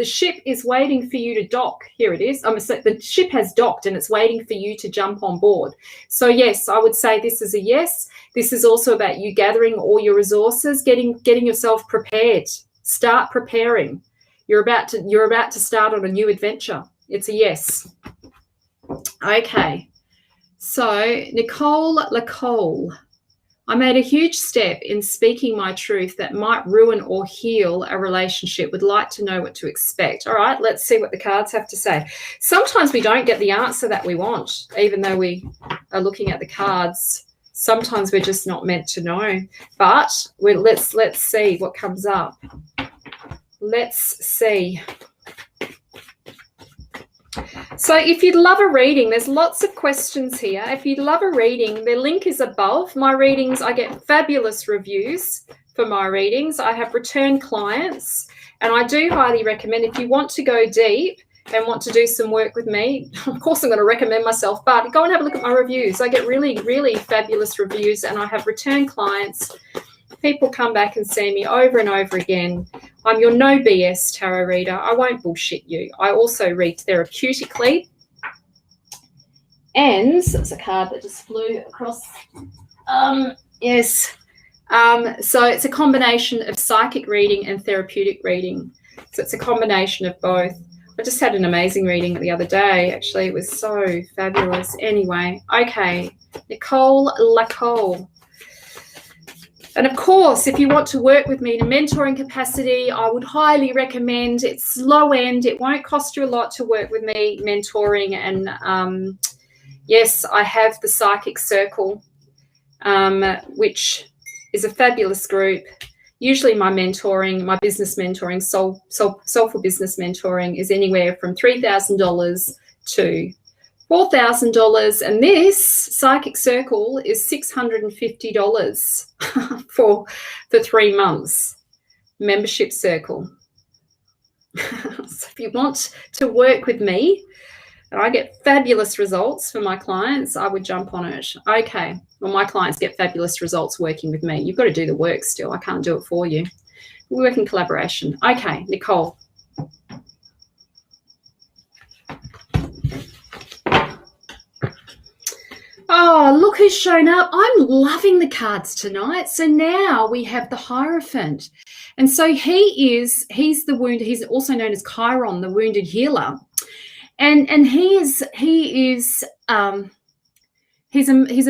The ship is waiting for you to dock. Here it is. The ship has docked and it's waiting for you to jump on board. So yes, I would say this is a yes. This is also about you gathering all your resources, getting yourself prepared. Start preparing. You're about to start on a new adventure. It's a yes. Okay. So Nicole Lacole. I made a huge step in speaking my truth that might ruin or heal a relationship. Would like to know what to expect. All right, let's see what the cards have to say. Sometimes we don't get the answer that we want, even though we are looking at the cards. Sometimes we're just not meant to know. But let's see what comes up. Let's see. So if you'd love a reading, there's lots of questions here. If you'd love a reading, the link is above. My readings, I get fabulous reviews for my readings. I have return clients, and I do highly recommend, if you want to go deep and want to do some work with me, of course I'm going to recommend myself, but go and have a look at my reviews. I get really, really fabulous reviews, and I have return clients. People come back and see me over and over again. I'm your no BS tarot reader. I won't bullshit you. I also read therapeutically. And there's a card that just flew across. Yes. So it's a combination of psychic reading and therapeutic reading. So it's a combination of both. I just had an amazing reading the other day. Actually, it was so fabulous. Anyway, okay. Nicole Lacole. And of course, if you want to work with me in a mentoring capacity, I would highly recommend. It's low end. It won't cost you a lot to work with me mentoring. And yes, I have the Psychic Circle, which is a fabulous group. Usually my mentoring, my business mentoring, Soulful Business mentoring is anywhere from $3,000 to $4,000, and this Psychic Circle is $650 for 3 months. Membership circle. So if you want to work with me, and I get fabulous results for my clients, I would jump on it. Okay, well, my clients get fabulous results working with me. You've got to do the work still. I can't do it for you. We work in collaboration. Okay, Nicole. Oh, look who's shown up. I'm loving the cards tonight. So now we have the Hierophant. And so he's the wounded, he's also known as Chiron, the wounded healer. And he's a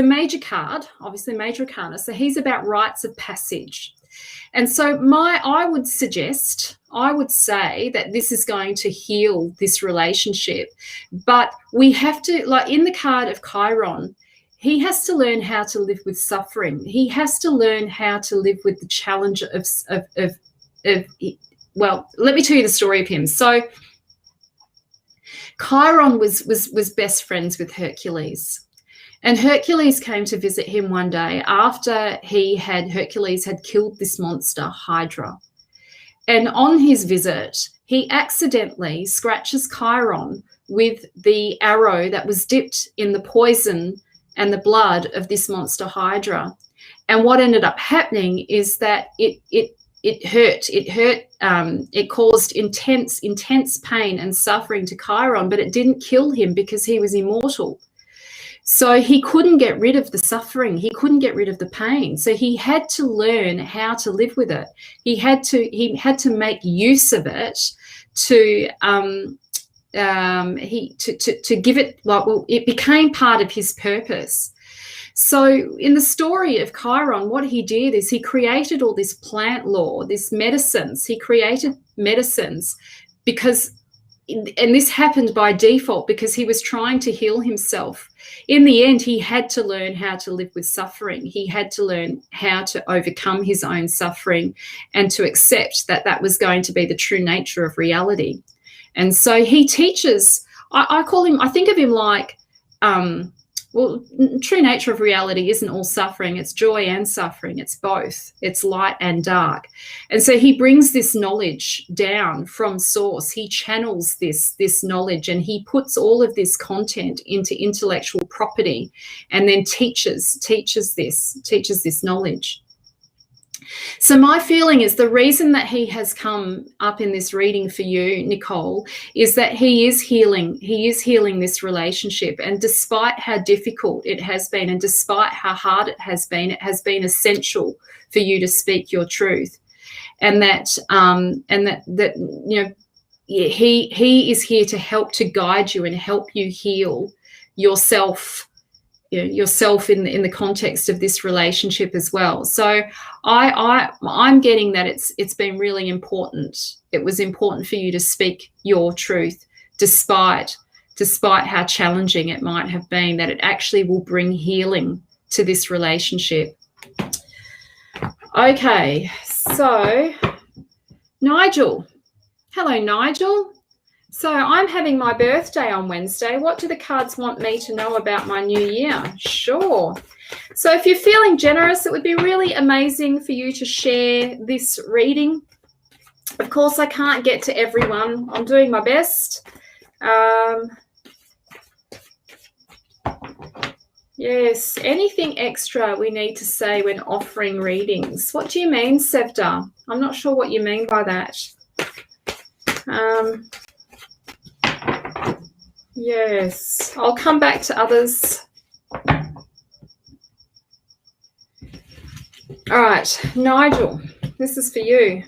major card, obviously major arcana. So he's about rites of passage. And so I would say that this is going to heal this relationship. But we have to, like in the card of Chiron, he has to learn how to live with suffering. He has to learn how to live with the challenge of well, let me tell you the story of him. So Chiron was best friends with Hercules. And Hercules came to visit him one day after Hercules had killed this monster, Hydra. And on his visit, he accidentally scratches Chiron with the arrow that was dipped in the poison and the blood of this monster Hydra. And what ended up happening is that it hurt. It caused intense pain and suffering to Chiron, but it didn't kill him because he was immortal. So he couldn't get rid of the suffering. He couldn't get rid of the pain. So he had to learn how to live with it. He had to make use of it to give it, it became part of his purpose. So in the story of Chiron, what he did is he created all this plant lore, this medicines. He created medicines because, and this happened by default because he was trying to heal himself. In the end, he had to learn how to live with suffering. He had to learn how to overcome his own suffering and to accept that that was going to be the true nature of reality. And so he teaches, I think of him like, true nature of reality isn't all suffering. It's joy and suffering. It's both. It's light and dark. And so he brings this knowledge down from source. He channels this knowledge, and he puts all of this content into intellectual property and then teaches this knowledge. So my feeling is the reason that he has come up in this reading for you, Nicole, is that he is healing. He is healing this relationship. And despite how difficult it has been and despite how hard it has been essential for you to speak your truth. And that you know, he is here to help to guide you and help you heal yourself, yourself in the context of this relationship as well. So I'm getting that it's been really important. It was important for you to speak your truth, despite how challenging it might have been, that it actually will bring healing to this relationship. Okay, so Nigel. Hello, Nigel. So I'm having my birthday on Wednesday. What do the cards want me to know about my new year? Sure. So if you're feeling generous, it would be really amazing for you to share this reading. Of course, I can't get to everyone. I'm doing my best. Yes, anything extra we need to say when offering readings? What do you mean, Sevda? I'm not sure what you mean by that. Yes, I'll come back to others. All right, Nigel, this is for you.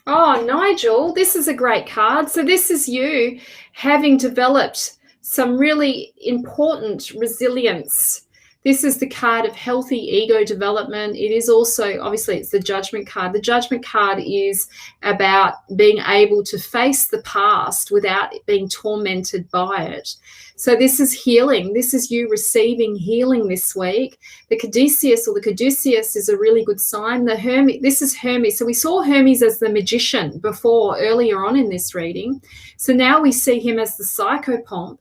Oh, Nigel, this is a great card. So this is you having developed some really important resilience. This is the card of healthy ego development. It is also, obviously, it's the Judgment card. The Judgment card is about being able to face the past without being tormented by it. So this is healing. This is you receiving healing this week. The Caduceus or the Caduceus is a really good sign. The Hermes, this is Hermes. So we saw Hermes as the magician before, earlier on in this reading. So now we see him as the psychopomp.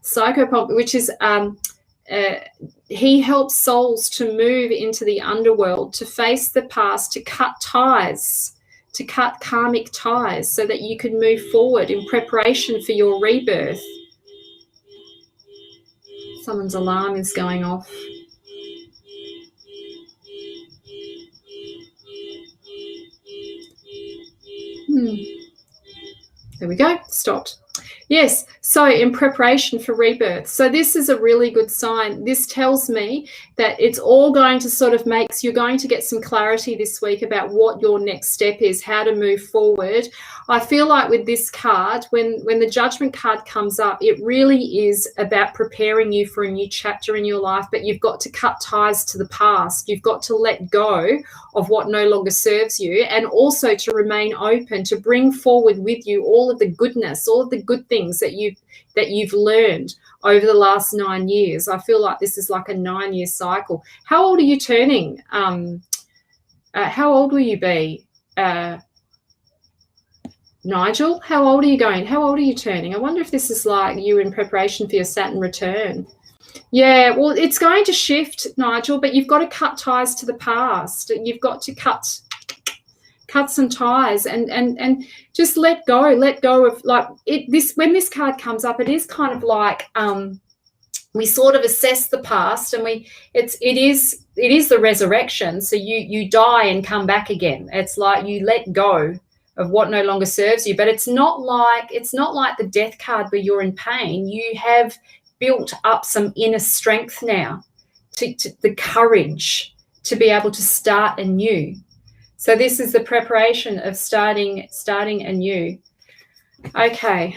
Psychopomp, which is... he helps souls to move into the underworld, to face the past, to cut ties, to cut karmic ties so that you can move forward in preparation for your rebirth. Someone's alarm is going off. There we go, stopped. Yes, so in preparation for rebirth. So this is a really good sign. This tells me that it's all going to sort of you're going to get some clarity this week about what your next step is, how to move forward. I feel like with this card, when the Judgment card comes up, it really is about preparing you for a new chapter in your life, but you've got to cut ties to the past. You've got to let go of what no longer serves you, and also to remain open, to bring forward with you all of the goodness, all of the good things that you've learned over the last 9 years. I feel like this is like a 9-year cycle. How old are you turning? How old will you be? Nigel, how old are you going? How old are you turning? I wonder if this is like you in preparation for your Saturn return. Yeah, well, it's going to shift, Nigel, but you've got to cut ties to the past. You've got to cut some ties and just let go of like it. When this card comes up, it is kind of like we sort of assess the past, and it is the resurrection. So you die and come back again. It's like you let go of what no longer serves you, but it's not like the death card where you're in pain. You have built up some inner strength now, to the courage to be able to start anew. So this is the preparation of starting anew. Okay.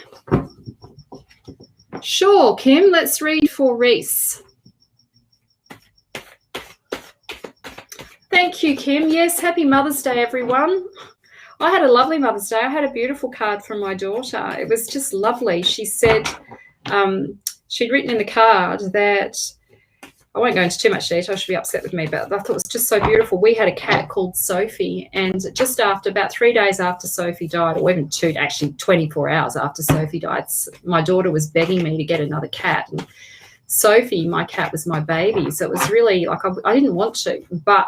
Sure, Kim, let's read for Reese. Thank you, Kim. Yes, happy Mother's Day, everyone. I had a lovely Mother's Day. I had a beautiful card from my daughter. It was just lovely. She said she'd written in the card that, I won't go into too much detail, she'll be upset with me, but I thought it was just so beautiful. We had a cat called Sophie, and just after, about 3 days after Sophie died, or even 24 hours after Sophie died, my daughter was begging me to get another cat. And Sophie, my cat, was my baby. So it was really like I didn't want to, but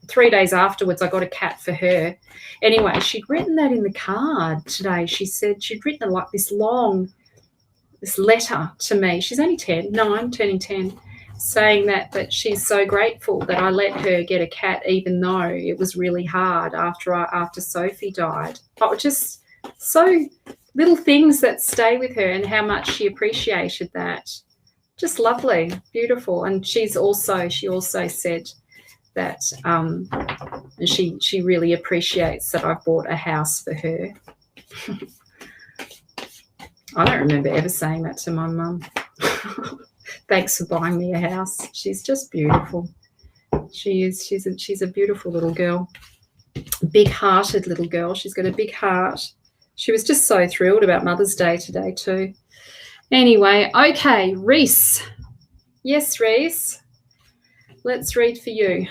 3 days afterwards, I got a cat for her. Anyway, she'd written that in the card today. She said she'd written like this long this letter to me. She's only 9, turning 10, saying that she's so grateful that I let her get a cat, even though it was really hard after Sophie died. But just so little things that stay with her, and how much she appreciated that. Just lovely, beautiful. And she also said that she really appreciates that I've bought a house for her. I don't remember ever saying that to my mum. Thanks for buying me a house. She's just beautiful. She is. She's a beautiful little girl. Big-hearted little girl. She's got a big heart. She was just so thrilled about Mother's Day today too. Anyway, okay, Reese. Yes, Reese. Let's read for you.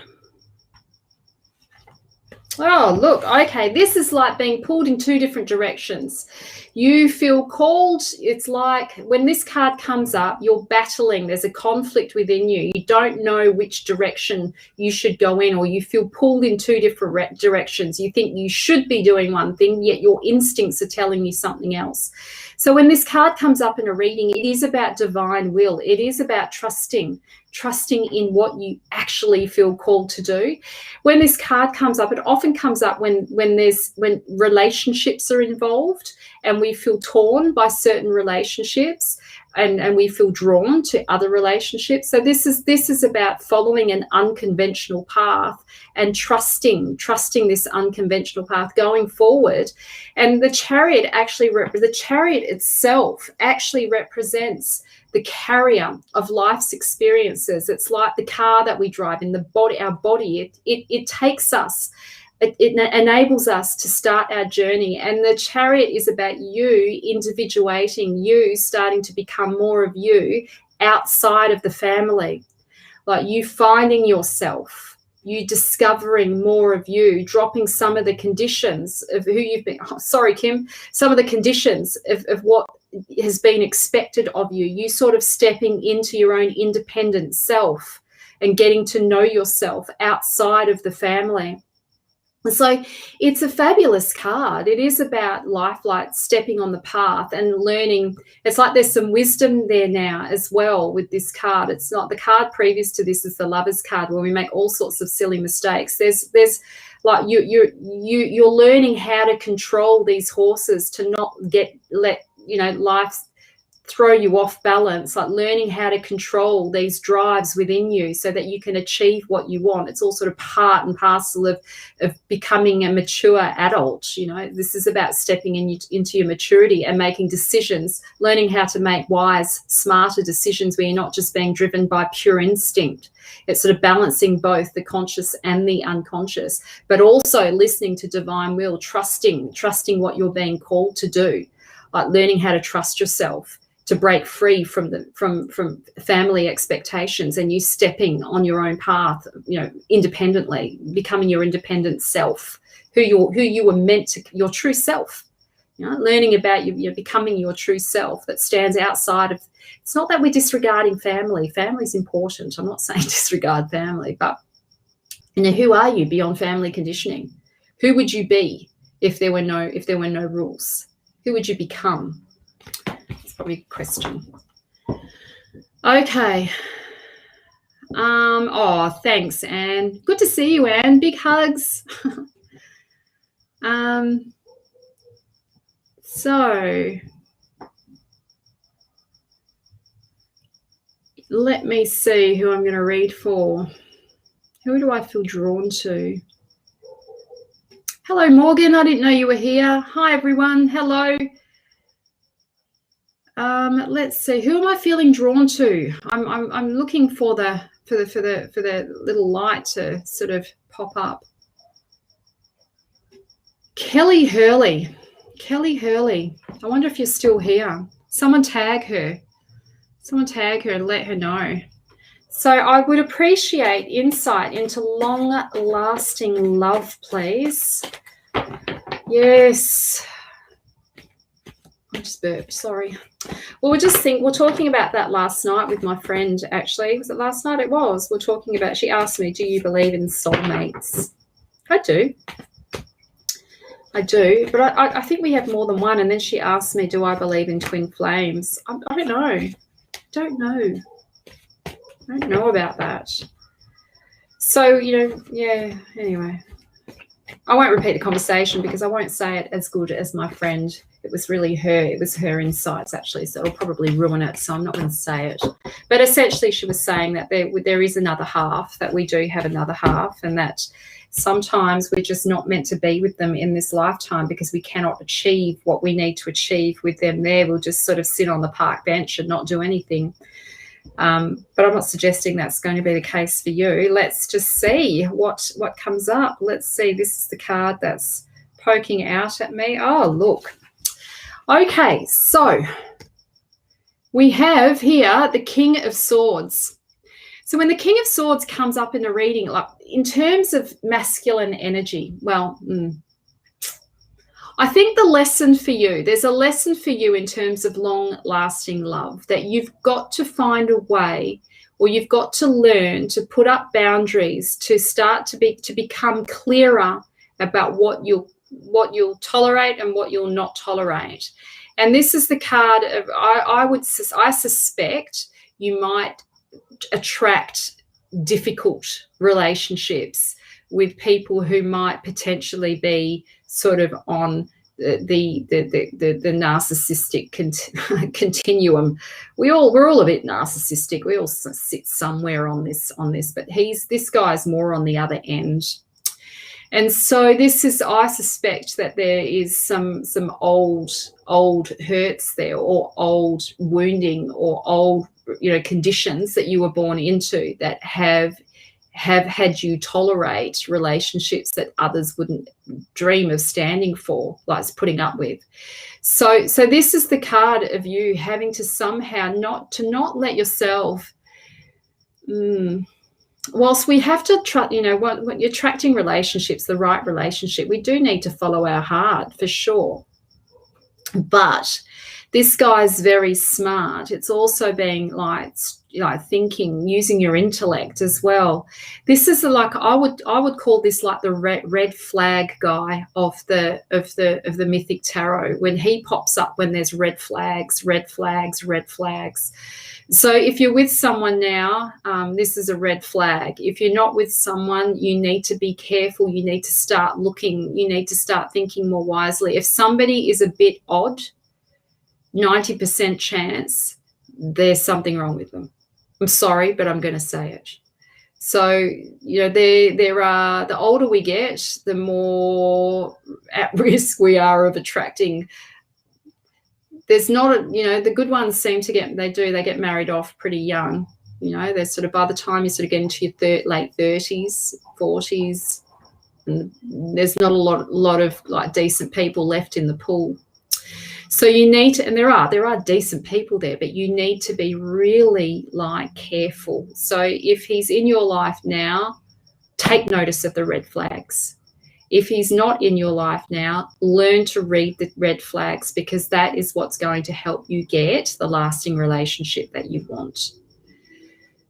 Oh, look, okay, this is like being pulled in two different directions. You feel called. It's like when this card comes up, you're battling. There's a conflict within you. You don't know which direction you should go in, or you feel pulled in two different directions. You think you should be doing one thing, yet your instincts are telling you something else. So when this card comes up in a reading, it is about divine will. It is about trusting in what you actually feel called to do. When this card comes up, it often comes up when relationships are involved, and we feel torn by certain relationships, and we feel drawn to other relationships. So this is about following an unconventional path and trusting this unconventional path going forward. And the Chariot itself actually represents the carrier of life's experiences. It's like the car that we drive in our body. It takes us. It enables us to start our journey. And the Chariot is about you individuating, you starting to become more of you outside of the family. Like you finding yourself, you discovering more of you, dropping some of the conditions of who you've been. Oh, sorry, Kim. Some of the conditions of what has been expected of you. You sort of stepping into your own independent self and getting to know yourself outside of the family. So it's a fabulous card. It is about life, like stepping on the path and learning. It's like there's some wisdom there now as well with this card. It's not the card previous to this is the Lover's card, where we make all sorts of silly mistakes. There's like you're learning how to control these horses to not let life throw you off balance, like learning how to control these drives within you so that you can achieve what you want. It's all sort of part and parcel of becoming a mature adult. This is about stepping into your maturity and making decisions, learning how to make wise, smarter decisions where you're not just being driven by pure instinct. It's sort of balancing both the conscious and the unconscious, but also listening to divine will, trusting what you're being called to do, like learning how to trust yourself, to break free from family expectations, and you stepping on your own path, independently, becoming your independent self, who you were meant to, your true self. Learning about you, becoming your true self that stands outside of. It's not that we're disregarding family. Family's important. I'm not saying disregard family, but who are you beyond family conditioning? Who would you be if there were no rules? Who would you become? Probably a question. Okay. Oh, thanks, Anne. Good to see you, Anne. Big hugs. So let me see who I'm going to read for. Who do I feel drawn to? Hello, Morgan. I didn't know you were here. Hi, everyone. Hello. Let's see. Who am I feeling drawn to? I'm looking for the little light to sort of pop up. Kelly Hurley. Kelly Hurley. I wonder if you're still here. Someone tag her. Someone tag her and let her know. So I would appreciate insight into long-lasting love, please. Yes. I just burped, sorry. Well, we're talking about that last night with my friend, actually. Was it last night? It was. We're talking about, she asked me, do you believe in soulmates? I do. I do, but I think we have more than one. And then she asked me, do I believe in twin flames? I don't know. Don't know about that. So, yeah, anyway. I won't repeat the conversation because I won't say it as good as my friend. It was really it was her insights, actually, so it'll probably ruin it, so I'm not going to say it. But essentially she was saying that there is another half, that we do have another half, and that sometimes we're just not meant to be with them in this lifetime because we cannot achieve what we need to achieve with them there. We'll just sort of sit on the park bench and not do anything. But I'm not suggesting that's going to be the case for you. Let's just see what comes up. Let's see. This is the card that's poking out at me. Oh, look. Okay, so we have here the King of Swords. So when the King of Swords comes up in the reading, like in terms of masculine energy, well, I think the lesson for you, there's a lesson for you in terms of long-lasting love, that you've got to find a way, or you've got to learn to put up boundaries, to start to become clearer about what you'll tolerate and what you'll not tolerate. And this is the card of, I suspect you might attract difficult relationships with people who might potentially be sort of on the narcissistic continuum. We're all a bit narcissistic. We all sit somewhere on this, but this guy's more on the other end. And so I suspect that there is some old hurts there, or old wounding, or old conditions that you were born into that have had you tolerate relationships that others wouldn't dream of standing for, like putting up with. So this is the card of you having to somehow not let yourself. Whilst we have to when you're attracting relationships, the right relationship, we do need to follow our heart for sure. But this guy's very smart. It's also being thinking, using your intellect as well. This is I would call this like the red flag guy of the Mythic Tarot. When he pops up, when there's red flags. So if you're with someone now, this is a red flag. If you're not with someone, you need to be careful. You need to start looking. You need to start thinking more wisely. If somebody is a bit odd, 90% chance there's something wrong with them. I'm sorry, but I'm going to say it. So, there are, the older we get, the more at risk we are of attracting. There's not the good ones seem to get married off pretty young. They're sort of, by the time you sort of get into your late 30s, 40s, and there's not a lot of like decent people left in the pool. So you need to, and there are decent people there, but you need to be really careful. So if he's in your life now, take notice of the red flags. If he's not in your life now, learn to read the red flags, because that is what's going to help you get the lasting relationship that you want.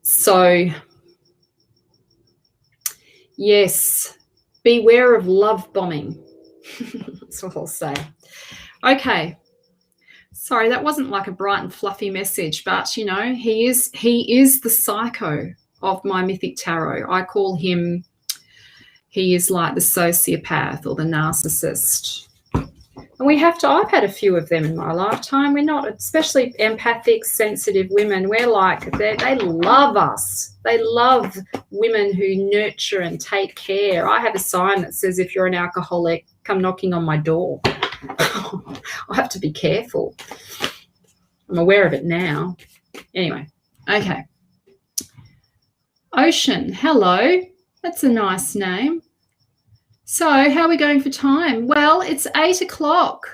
So, yes, beware of love bombing. That's what I'll say. Okay. Sorry, that wasn't like a bright and fluffy message, but, he is the psycho of my Mythic Tarot. I call him, he is like the sociopath or the narcissist. And I've had a few of them in my lifetime. We're not, especially empathic, sensitive women, we're like, they love us. They love women who nurture and take care. I have a sign that says, if you're an alcoholic, come knocking on my door. I have to be careful. I'm aware of it now. Anyway, okay. Ocean, hello. That's a nice name. So how are we going for time? Well, it's 8 o'clock.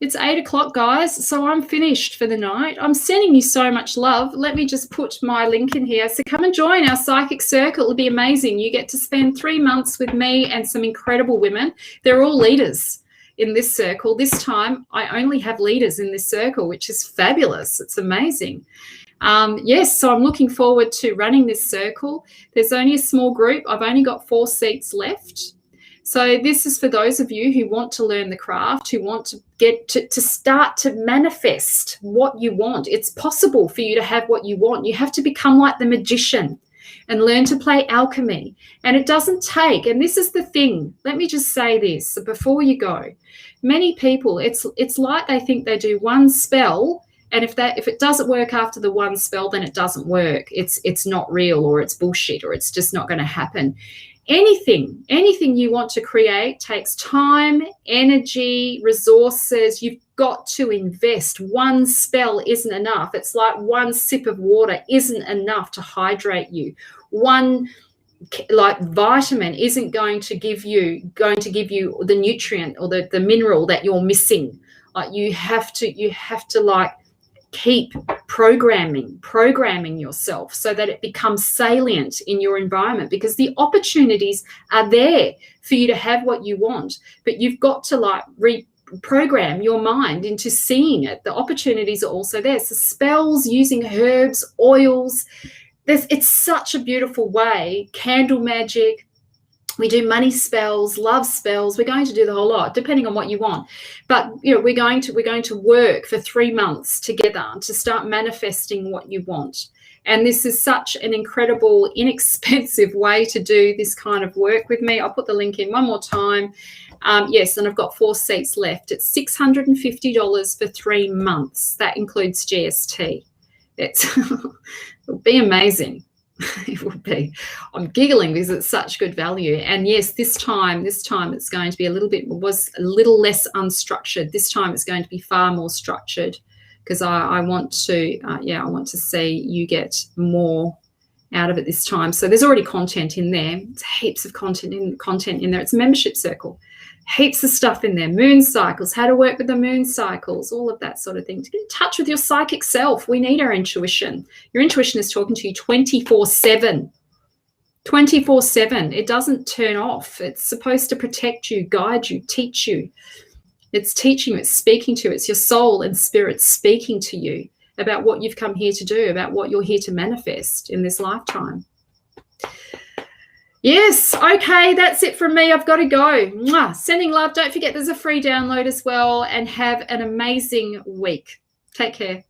It's 8 o'clock, guys, so I'm finished for the night. I'm sending you so much love. Let me just put my link in here. So come and join our Psychic Circle. It'll be amazing. You get to spend 3 months with me and some incredible women. They're all leaders in this circle. This time, I only have leaders in this circle, which is fabulous. It's amazing. Yes, so I'm looking forward to running this circle. There's only a small group. I've only got 4 seats left. So this is for those of you who want to learn the craft, who want to get to start to manifest what you want. It's possible for you to have what you want. You have to become like the magician and learn to play alchemy. And it doesn't take, and this is the thing, let me just say this before you go. Many people, it's like they think they do one spell, and if it doesn't work after the one spell, then it doesn't work. It's not real, or it's bullshit, or it's just not going to happen. Anything you want to create takes time, energy, resources. You've got to invest. One spell isn't enough. It's like one sip of water isn't enough to hydrate you. One vitamin isn't going to give you the nutrient or the mineral that you're missing. Like you have to like keep programming yourself so that it becomes salient in your environment, because the opportunities are there for you to have what you want, but you've got to like reprogram your mind into seeing it. The opportunities are also there. So spells, using herbs, oils, it's such a beautiful way. Candle magic. We do money spells, love spells. We're going to do the whole lot, depending on what you want. But we're going to work for 3 months together to start manifesting what you want. And this is such an incredible, inexpensive way to do this kind of work with me. I'll put the link in one more time. Yes, and I've got 4 seats left. It's $650 for 3 months. That includes GST. It'll be amazing. It would be. I'm giggling because it's such good value. And yes, this time it's going to be a little less unstructured. This time it's going to be far more structured, because I want to see you get more out of it this time. So there's already content in there. It's heaps of content in there. It's a membership circle. Heaps of stuff in there. Moon cycles, how to work with the moon cycles, all of that sort of thing. To get in touch with your psychic self. We need our intuition. Your intuition is talking to you 24/7. 24/7. It doesn't turn off. It's supposed to protect you, guide you, teach you. It's teaching you, it's speaking to you. It's your soul and spirit speaking to you about what you've come here to do, about what you're here to manifest in this lifetime. Yes, okay, that's it from me. I've got to go. Mwah. Sending love. Don't forget there's a free download as well, and have an amazing week. Take care.